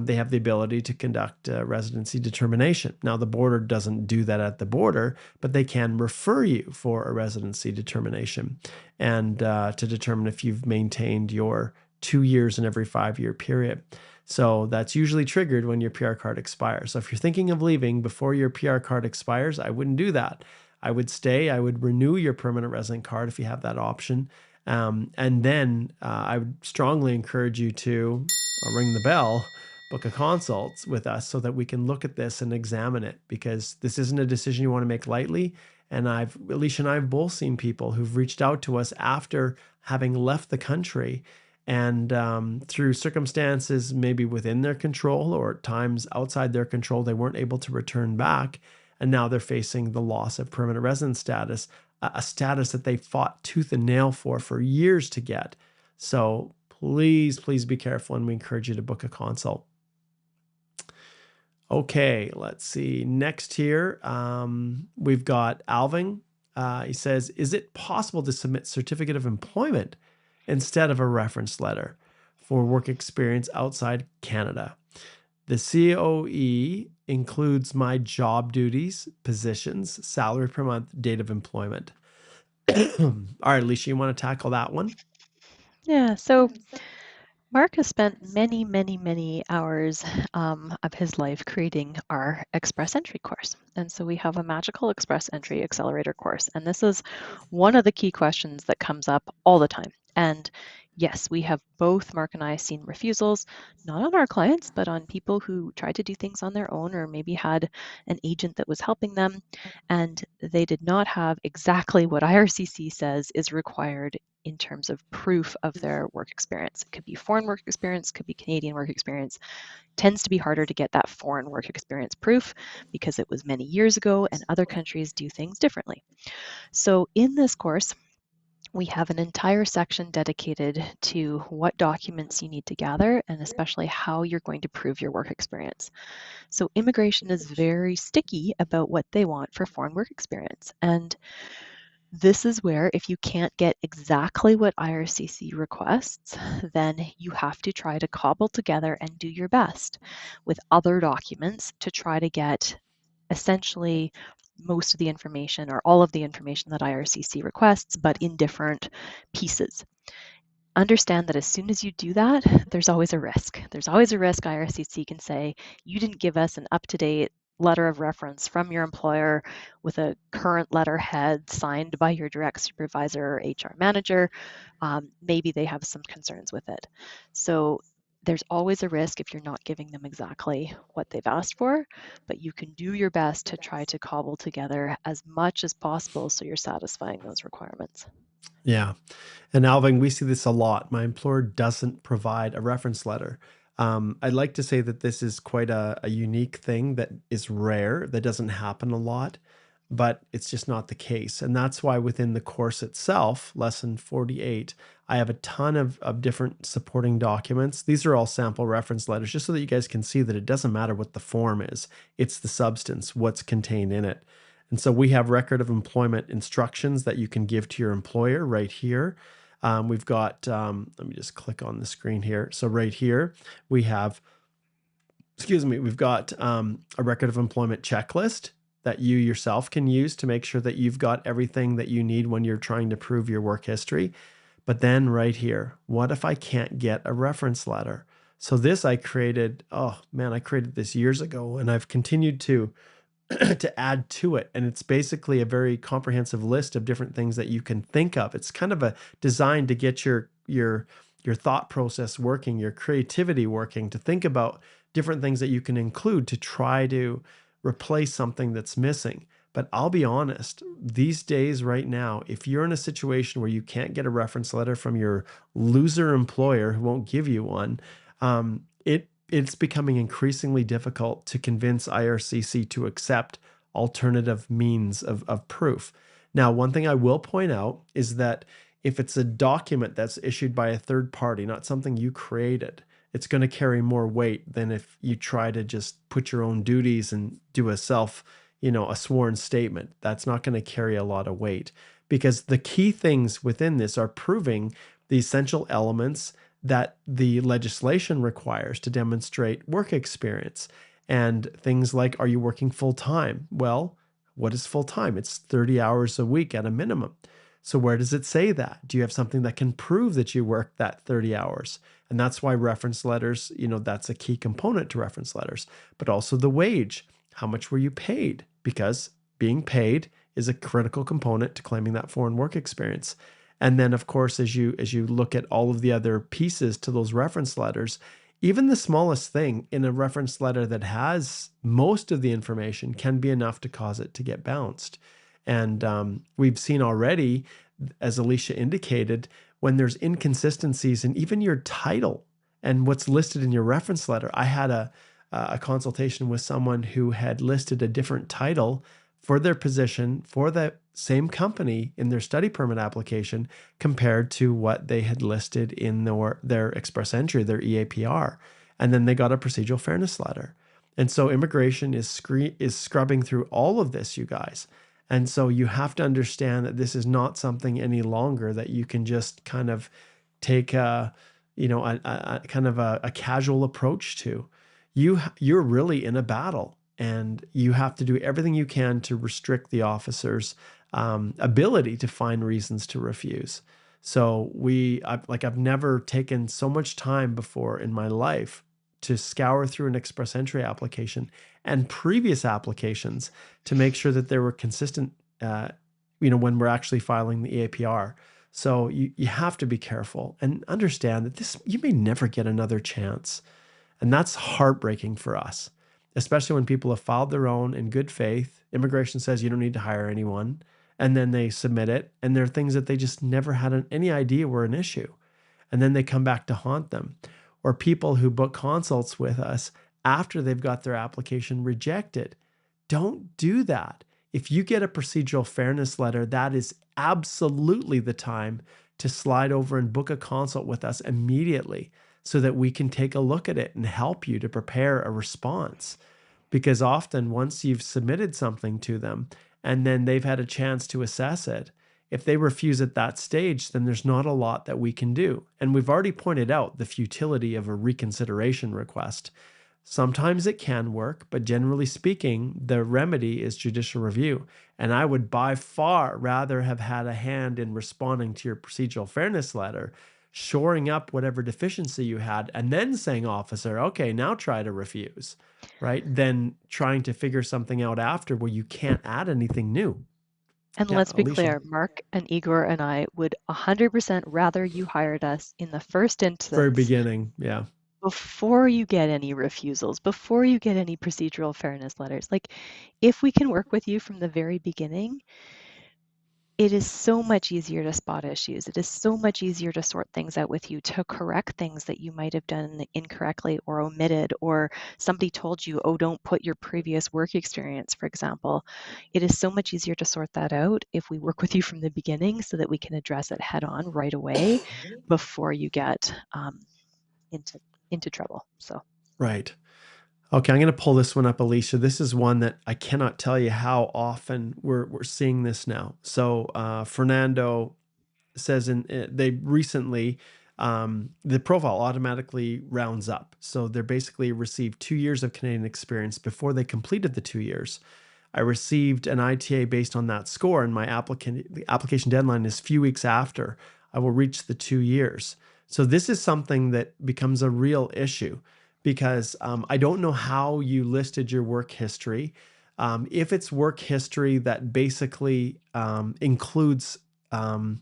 they have the ability to conduct a residency determination. Now, the border doesn't do that at the border, but they can refer you for a residency determination and to determine if you've maintained your 2 years in every 5-year period. So that's usually triggered when your PR card expires. So if you're thinking of leaving before your PR card expires, I wouldn't do that. I would stay. I would renew your permanent resident card if you have that option. And then I would strongly encourage you to ring the bell, book a consult with us so that we can look at this and examine it, because this isn't a decision you want to make lightly. And Alicia and I have both seen people who've reached out to us after having left the country and through circumstances maybe within their control or at times outside their control, they weren't able to return back. And now they're facing the loss of permanent resident status, a status that they fought tooth and nail for years to get. So please be careful, and we encourage you to book a consult. Okay, let's see. Next here, we've got Alvin. He says, is it possible to submit certificate of employment instead of a reference letter for work experience outside Canada? The COE includes my job duties, positions, salary per month, date of employment. All right, Alicia, you want to tackle that one? Yeah, so Mark has spent many hours of his life creating our Express Entry course. And so we have a magical Express Entry Accelerator course. And this is one of the key questions that comes up all the time. And yes, we have both, Mark and I, seen refusals, not on our clients, but on people who tried to do things on their own or maybe had an agent that was helping them. And they did not have exactly what IRCC says is required in terms of proof of their work experience. It could be foreign work experience, could be Canadian work experience. Tends to be harder to get that foreign work experience proof because it was many years ago and other countries do things differently. So in this course, we have an entire section dedicated to what documents you need to gather and especially how you're going to prove your work experience. So immigration is very sticky about what they want for foreign work experience. And this is where if you can't get exactly what IRCC requests, then you have to try to cobble together and do your best with other documents to try to get essentially most of the information or all of the information that IRCC requests, but in different pieces. Understand that as soon as you do that, there's always a risk. There's always a risk IRCC can say, you didn't give us an up-to-date letter of reference from your employer with a current letterhead signed by your direct supervisor or HR manager. Maybe they have some concerns with it. So there's always a risk if you're not giving them exactly what they've asked for, but you can do your best to try to cobble together as much as possible so you're satisfying those requirements. Yeah. And Alvin, we see this a lot. My employer doesn't provide a reference letter. I'd like to say that this is quite a unique thing that is rare, that doesn't happen a lot. but it's just not the case. And that's why within the course itself, lesson 48, I have a ton of different supporting documents. These are all sample reference letters, just so that you guys can see that it doesn't matter what the form is. It's the substance, what's contained in it. And so we have record of employment instructions that you can give to your employer right here. We've got, let me just click on the screen here. So right here, we have, we've got a record of employment checklist that you yourself can use to make sure that you've got everything that you need when you're trying to prove your work history. But then right here, what if I can't get a reference letter? So this I created, oh man, I created this years ago, and I've continued to to add to it. And it's basically a very comprehensive list of different things that you can think of. It's kind of a designed to get your thought process working, your creativity working, to think about different things that you can include to try to replace something that's missing. But I'll be honest, these days right now, if you're in a situation where you can't get a reference letter from your loser employer who won't give you one, it's becoming increasingly difficult to convince IRCC to accept alternative means of proof. Now, one thing I will point out is that if it's a document that's issued by a third party, not something you created, it's going to carry more weight than if you try to just put your own duties and do a sworn statement. That's not going to carry a lot of weight, because the key things within this are proving the essential elements that the legislation requires to demonstrate work experience. And things like, are you working full time? Well, what is full time? It's 30 hours a week at a minimum. So where does it say that? Do you have something that can prove that you worked that 30 hours? And that's why reference letters, that's a key component to reference letters. But also the wage. How much were you paid? Because being paid is a critical component to claiming that foreign work experience. And then, of course, as you look at all of the other pieces to those reference letters, even the smallest thing in a reference letter that has most of the information can be enough to cause it to get bounced. And we've seen already, as Alicia indicated, when there's inconsistencies in even your title and what's listed in your reference letter. I had a consultation with someone who had listed a different title for their position for the same company in their study permit application compared to what they had listed in their express entry, their EAPR. And then they got a procedural fairness letter. And so immigration is scrubbing through all of this, you guys. And so you have to understand that this is not something any longer that you can just kind of take a casual approach to. You're really in a battle, and you have to do everything you can to restrict the officer's ability to find reasons to refuse. So I've never taken so much time before in my life to scour through an express entry application and previous applications to make sure that they were consistent, when we're actually filing the EAPR. So you have to be careful and understand that you may never get another chance. And that's heartbreaking for us, especially when people have filed their own in good faith. Immigration says you don't need to hire anyone, and then they submit it, and there are things that they just never had any idea were an issue. And then they come back to haunt them. Or people who book consults with us after they've got their application rejected. Don't do that. If you get a procedural fairness letter, that is absolutely the time to slide over and book a consult with us immediately, so that we can take a look at it and help you to prepare a response. Because often once you've submitted something to them and then they've had a chance to assess it, if they refuse at that stage, then there's not a lot that we can do. And we've already pointed out the futility of a reconsideration request. Sometimes it can work, but generally speaking, the remedy is judicial review. And I would by far rather have had a hand in responding to your procedural fairness letter, shoring up whatever deficiency you had, and then saying, officer, okay, now try to refuse, right? Than trying to figure something out after where you can't add anything new. And Yeah, let's be Alicia. clear, Mark and Igor and I would 100% rather you hired us in the first Very instance beginning, yeah. before you get any refusals, before you get any procedural fairness letters. Like, if we can work with you from the very beginning, It is so much easier to spot issues. It is so much easier to sort things out with you, to correct things that you might have done incorrectly or omitted, or somebody told you, oh, don't put your previous work experience, for example. It is so much easier to sort that out if we work with you from the beginning so that we can address it head on right away before you get into trouble. So Right. Okay, I'm going to pull this one up, Alicia. This is one that I cannot tell you how often we're seeing this now. So Fernando says they recently the profile automatically rounds up. So they're basically received 2 years of Canadian experience before they completed the 2 years. I received an ITA based on that score, and the application deadline is a few weeks after I will reach the 2 years. So this is something that becomes a real issue because I don't know how you listed your work history. If it's work history that basically includes or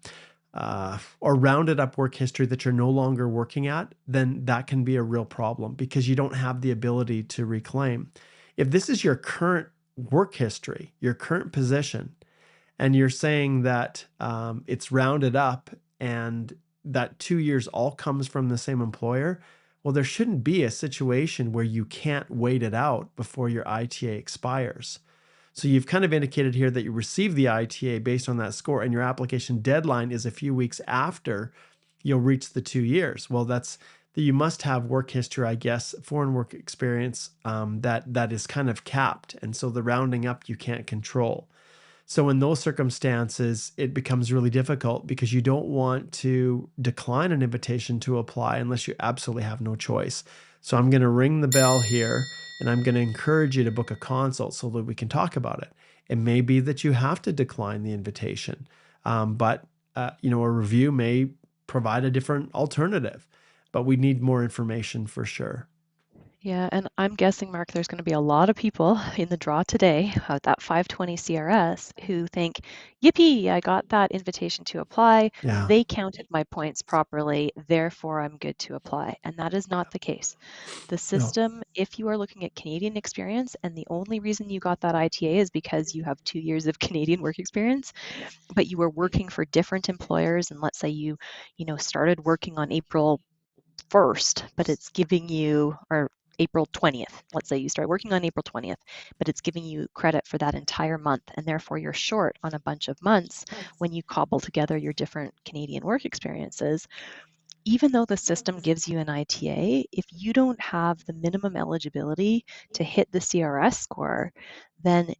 rounded up work history that you're no longer working at, then that can be a real problem because you don't have the ability to reclaim. If this is your current work history, your current position, and you're saying that it's rounded up and that 2 years all comes from the same employer, well, there shouldn't be a situation where you can't wait it out before your ITA expires. So you've kind of indicated here that you received the ITA based on that score, and your application deadline is a few weeks after you'll reach the 2 years. Well, that you must have work history, I guess, foreign work experience that is kind of capped, and so the rounding up you can't control. So in those circumstances, it becomes really difficult because you don't want to decline an invitation to apply unless you absolutely have no choice. So I'm going to ring the bell here and I'm going to encourage you to book a consult so that we can talk about it. It may be that you have to decline the invitation, but a review may provide a different alternative, but we need more information for sure. yeah, and I'm guessing, Mark, there's going to be a lot of people in the draw today at that 520 CRS who think, yippee, I got that invitation to apply. Yeah. They counted my points properly, therefore I'm good to apply. And that is not the case. The No. system, if you are looking at Canadian experience and the only reason you got that ITA is because you have 2 years of Canadian work experience, but you were working for different employers, and let's say you started working on April 1st, but it's giving you, or April 20th. Let's say you start working on April 20th, but it's giving you credit for that entire month, and therefore you're short on a bunch of months when you cobble together your different Canadian work experiences. Even though the system gives you an ITA, if you don't have the minimum eligibility to hit the CRS score, then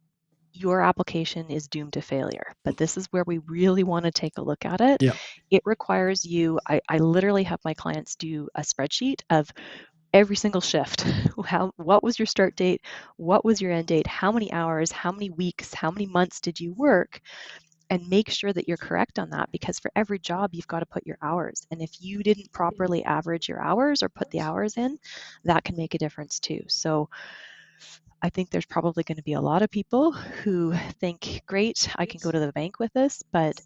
your application is doomed to failure. But this is where we really want to take a look at it. Yeah. It requires you, I literally have my clients do a spreadsheet of every single shift. What was your start date? What was your end date? How many hours? How many weeks? How many months did you work? And make sure that you're correct on that, because for every job, you've got to put your hours. And if you didn't properly average your hours or put the hours in, that can make a difference too. So I think there's probably going to be a lot of people who think, great, I can go to the bank with this, but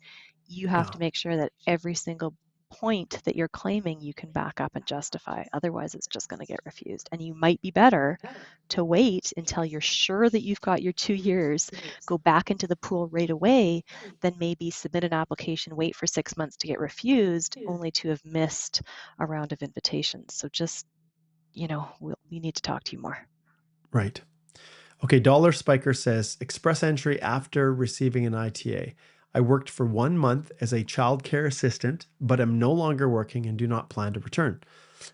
you have Yeah. to make sure that every single point that you're claiming you can back up and justify. Otherwise, it's just going to get refused. And you might be better to wait until you're sure that you've got your 2 years, go back into the pool right away, than maybe submit an application, wait for 6 months to get refused, only to have missed a round of invitations. So just, we need to talk to you more. Right. Okay, Dollar Spiker says, express entry after receiving an ITA. I worked for 1 month as a childcare assistant, but am no longer working and do not plan to return.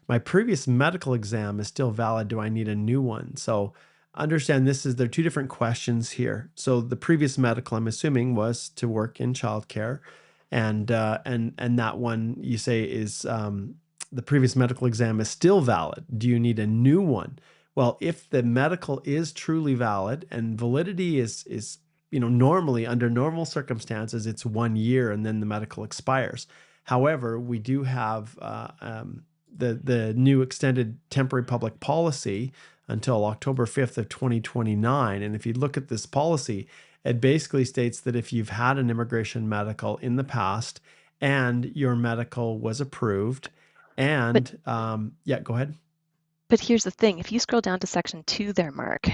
My previous medical exam is still valid. Do I need a new one? So understand there are two different questions here. So the previous medical, I'm assuming, was to work in childcare, and that one you say is the previous medical exam is still valid. Do you need a new one? Well, if the medical is truly valid and validity is normally under normal circumstances, it's 1 year and then the medical expires. However, we do have the new extended temporary public policy until October 5th of 2029. And if you look at this policy, it basically states that if you've had an immigration medical in the past and your medical was approved and yeah, go ahead. But here's the thing, if you scroll down to section 2 there, Mark,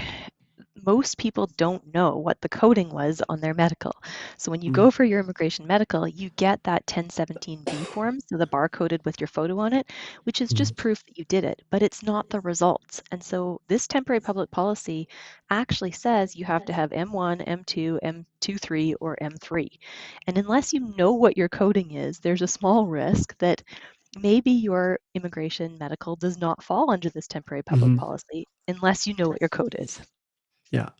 most people don't know what the coding was on their medical. So when you Mm, go for your immigration medical, you get that 1017B form, so the barcoded with your photo on it, which is mm, just proof that you did it, but it's not the results. And so this temporary public policy actually says you have to have M1, M2, M23, or M3. And unless you know what your coding is, there's a small risk that maybe your immigration medical does not fall under this temporary public mhm. policy unless you know what your code is. Yeah.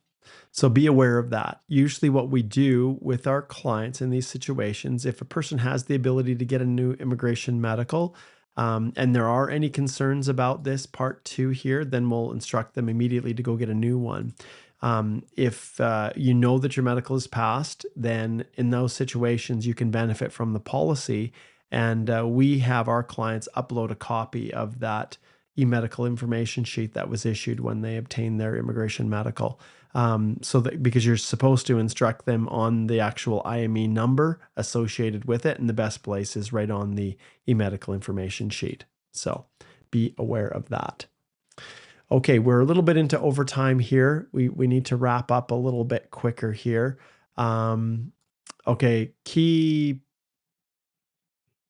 So be aware of that. Usually, what we do with our clients in these situations, if a person has the ability to get a new immigration medical, and there are any concerns about this part two here, then we'll instruct them immediately to go get a new one. If you know that your medical is passed, then in those situations, you can benefit from the policy. And we have our clients upload a copy of that e-medical information sheet that was issued when they obtained their immigration medical. So that because you're supposed to instruct them on the actual IME number associated with it, and the best place is right on the e-medical information sheet. So be aware of that. Okay, we're a little bit into overtime here. We need to wrap up a little bit quicker here. Okay, key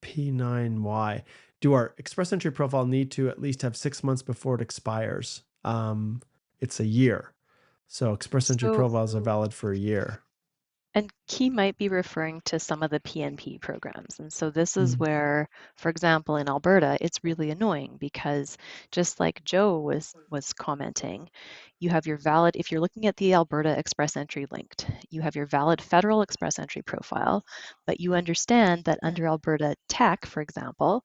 P9Y. Do our express entry profile need to at least have 6 months before it expires? It's a year. So express entry So, profiles are valid for a year. and Key might be referring to some of the PNP programs. And so this is Mm, where, for example, in Alberta, it's really annoying because just like Joe was commenting, you have your valid, if you're looking at the Alberta Express Entry linked, you have your valid federal Express Entry profile, but you understand that under Alberta Tech, for example,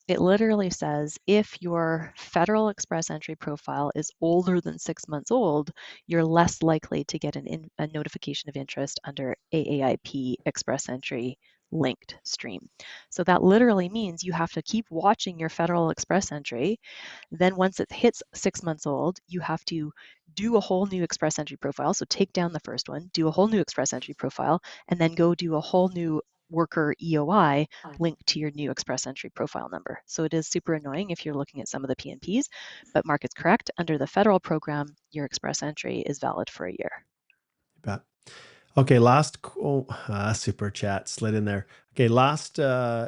it literally says if your federal express entry profile is older than 6 months old, you're less likely to get a notification of interest under AAIP express entry linked stream. So that literally means you have to keep watching your federal express entry. Then once it hits 6 months old, you have to do a whole new express entry profile. So take down the first one, do a whole new express entry profile, and then go do a whole new worker EOI linked to your new express entry profile number. So it is super annoying if you're looking at some of the PNPs, but Mark is correct. Under the federal program, your express entry is valid for a year. you bet. Okay, super chat slid in there. Okay,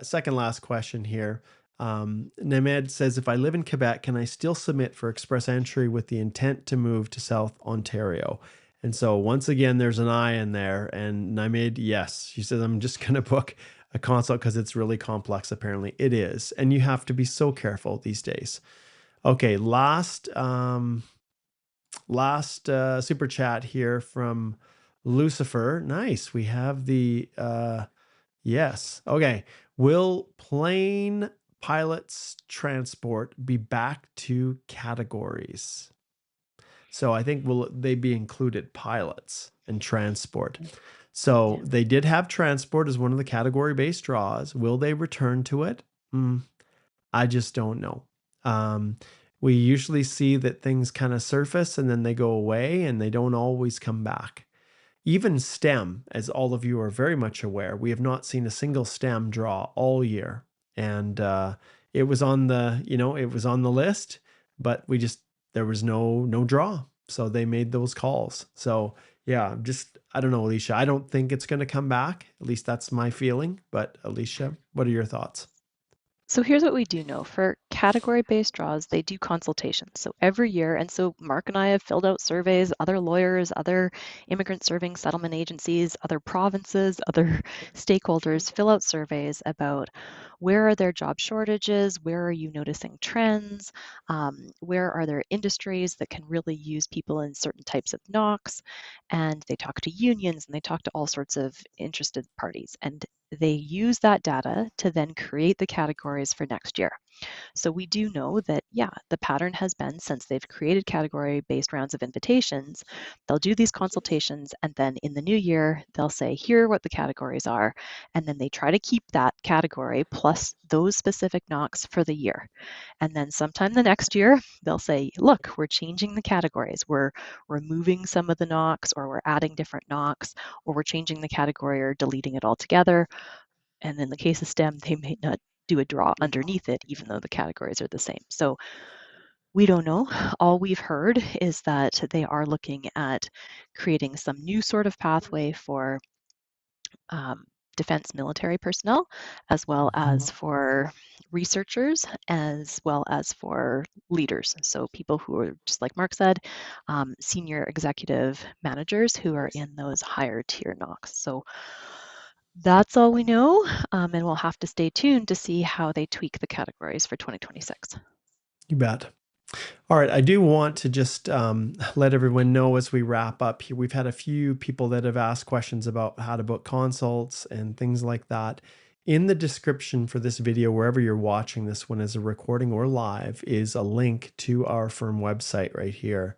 second last question here. Nemed says, if I live in Quebec, can I still submit for express entry with the intent to move to South Ontario? And so once again, there's an I in there. And Named, yes, she says, I'm just going to book a consult because it's really complex. Apparently it is. And you have to be so careful these days. Okay, last super chat here from Lucifer. Nice. We have the yes. Okay. Will plane pilots transport be back to categories? So I think will they be included pilots and transport? So Yeah. they did have transport as one of the category based draws. Will they return to it? I just don't know. Um, we usually see that things kind of surface and then they go away and they don't always come back. Even STEM, as all of you are very much aware, we have not seen a single STEM draw all year. And it was on the list, but there was no draw. So they made those calls. So yeah, I don't know, Alicia. I don't think it's going to come back. At least that's my feeling. But Alicia, what are your thoughts? So here's what we do know. For category-based draws, they do consultations. So every year, and so Mark and I have filled out surveys, other lawyers, other immigrant serving settlement agencies, other provinces, other stakeholders fill out surveys about where are there job shortages, where are you noticing trends, where are there industries that can really use people in certain types of knocks, and they talk to unions and they talk to all sorts of interested parties. And they use that data to then create the categories for next year. So we do know that, yeah, the pattern has been since they've created category based rounds of invitations, they'll do these consultations and then in the new year, they'll say, here are what the categories are. And then they try to keep that category plus those specific knocks for the year. And then sometime the next year, they'll say, look, we're changing the categories. We're removing some of the knocks, or we're adding different knocks, or we're changing the category or deleting it altogether. And in the case of STEM, they may not do a draw underneath it, even though the categories are the same. So We don't know. All we've heard is that they are looking at creating some new sort of pathway for defense military personnel, as well as for researchers, as well as for leaders. So people who are, just like Mark said, senior executive managers who are in those higher tier NOCs. So that's all we know, and we'll have to stay tuned to see how they tweak the categories for 2026. You bet. All right, I do want to just let everyone know as we wrap up here, we've had a few people that have asked questions about how to book consults and things like that. In the description for this video, wherever you're watching this one as a recording or live, is a link to our firm website right here.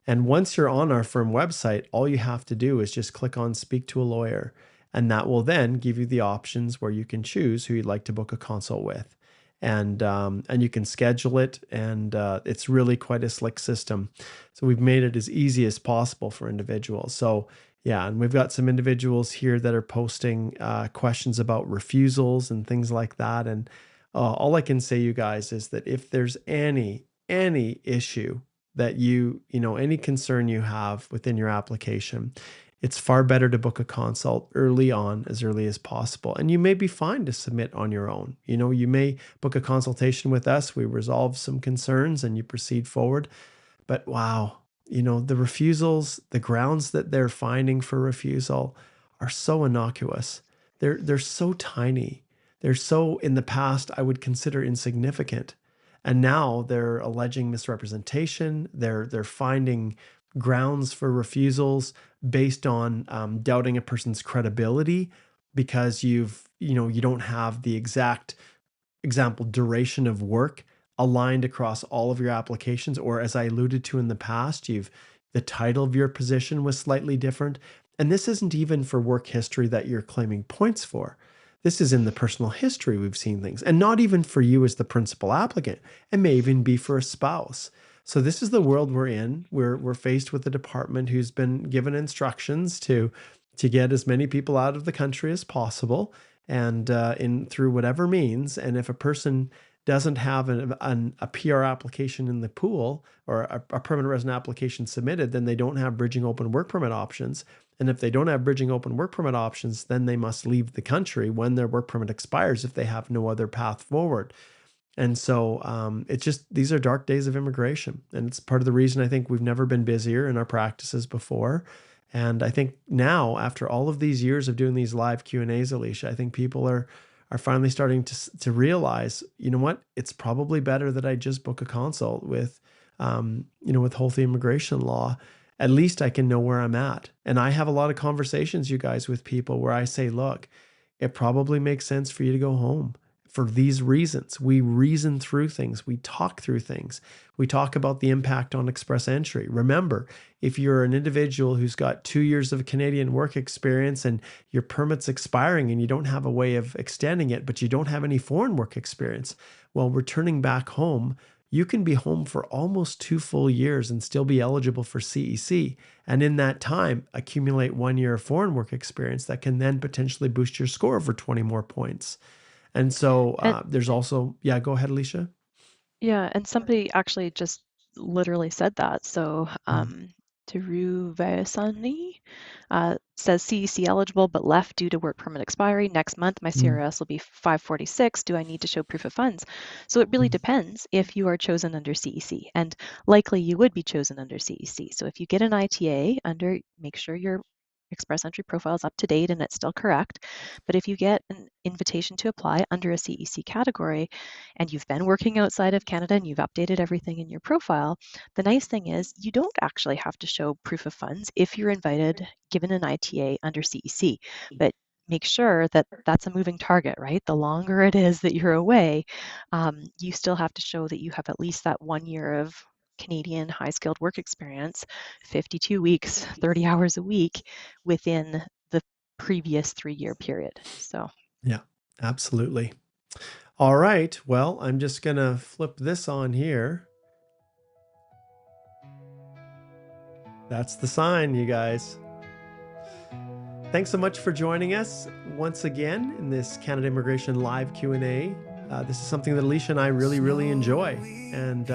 And once you're on our firm website, all you have to do is just click on Speak to a Lawyer, and that will then give you the options where you can choose who you'd like to book a consult with. And you can schedule it, and it's really quite a slick system. So we've made it as easy as possible for individuals. So yeah, and we've got some individuals here that are posting questions about refusals and things like that. And all I can say, you guys, is that if there's any issue that any concern you have within your application, it's far better to book a consult early on, as early as possible. And you may be fine to submit on your own. You may book a consultation with us, we resolve some concerns, and you proceed forward. But wow, the refusals, the grounds that they're finding for refusal are so innocuous. They're so tiny. They're so, in the past, I would consider insignificant. And now they're alleging misrepresentation. They're finding grounds for refusals based on doubting a person's credibility because you don't have the exact example duration of work aligned across all of your applications, or as I alluded to in the past, the title of your position was slightly different. And this isn't even for work history that you're claiming points for. This is in the personal history we've seen things, and not even for you as the principal applicant. It may even be for a spouse. So this is the world we're in. We're faced with a department who's been given instructions to get as many people out of the country as possible, and through whatever means. And if a person doesn't have a PR application in the pool, or a permanent resident application submitted, then they don't have bridging open work permit options. And if they don't have bridging open work permit options, then they must leave the country when their work permit expires if they have no other path forward. And so these are dark days of immigration. And it's part of the reason I think we've never been busier in our practices before. And I think now, after all of these years of doing these live Q&As, Alicia, I think people are finally starting to realize, you know what, it's probably better that I just book a consult with Holthe Immigration Law. At least I can know where I'm at. And I have a lot of conversations, you guys, with people where I say, look, it probably makes sense for you to go home for these reasons. We reason through things. We talk through things. We talk about the impact on express entry. Remember, if you're an individual who's got 2 years of Canadian work experience and your permit's expiring and you don't have a way of extending it, but you don't have any foreign work experience, well, returning back home, you can be home for almost 2 full years and still be eligible for CEC. And in that time, accumulate 1 year of foreign work experience that can then potentially boost your score for 20 more points. And so there's also, go ahead, Alicia. Yeah, and somebody actually just literally said that. So Teru Vaisani says CEC eligible but left due to work permit expiry. Next month, my CRS will be 546. Do I need to show proof of funds? So it really depends if you are chosen under CEC, and likely you would be chosen under CEC. So if you get an ITA make sure your express entry profile is up to date and it's still correct. But if you get an invitation to apply under a CEC category and you've been working outside of Canada and you've updated everything in your profile, the nice thing is you don't actually have to show proof of funds if you're given an ITA under CEC. But make sure that that's a moving target, right? The longer it is that you're away, you still have to show that you have at least that 1 year of Canadian high-skilled work experience, 52 weeks, 30 hours a week within the previous 3-year period. So yeah, absolutely. All right. Well, I'm just going to flip this on here. That's the sign, you guys. Thanks so much for joining us once again in this Canada Immigration Live Q&A. This is something that Alicia and I really, really enjoy. And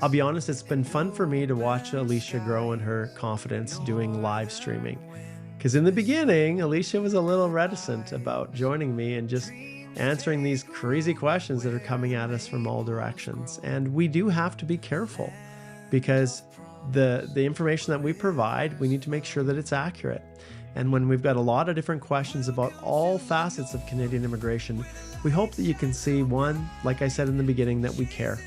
I'll be honest, it's been fun for me to watch Alicia grow in her confidence doing live streaming. Because in the beginning, Alicia was a little reticent about joining me and just answering these crazy questions that are coming at us from all directions. And we do have to be careful because the information that we provide, we need to make sure that it's accurate. And when we've got a lot of different questions about all facets of Canadian immigration, we hope that you can see, one, like I said in the beginning, that we care.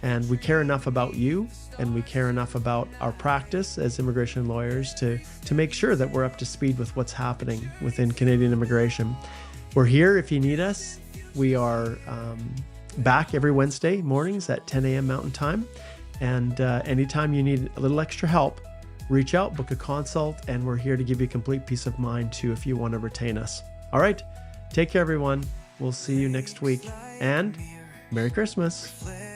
And we care enough about you, and we care enough about our practice as immigration lawyers to make sure that we're up to speed with what's happening within Canadian immigration. We're here if you need us. We are back every Wednesday mornings at 10 a.m. Mountain Time. And anytime you need a little extra help, reach out, book a consult, and we're here to give you complete peace of mind too if you want to retain us. All right, take care, everyone. We'll see you next week, and Merry Christmas.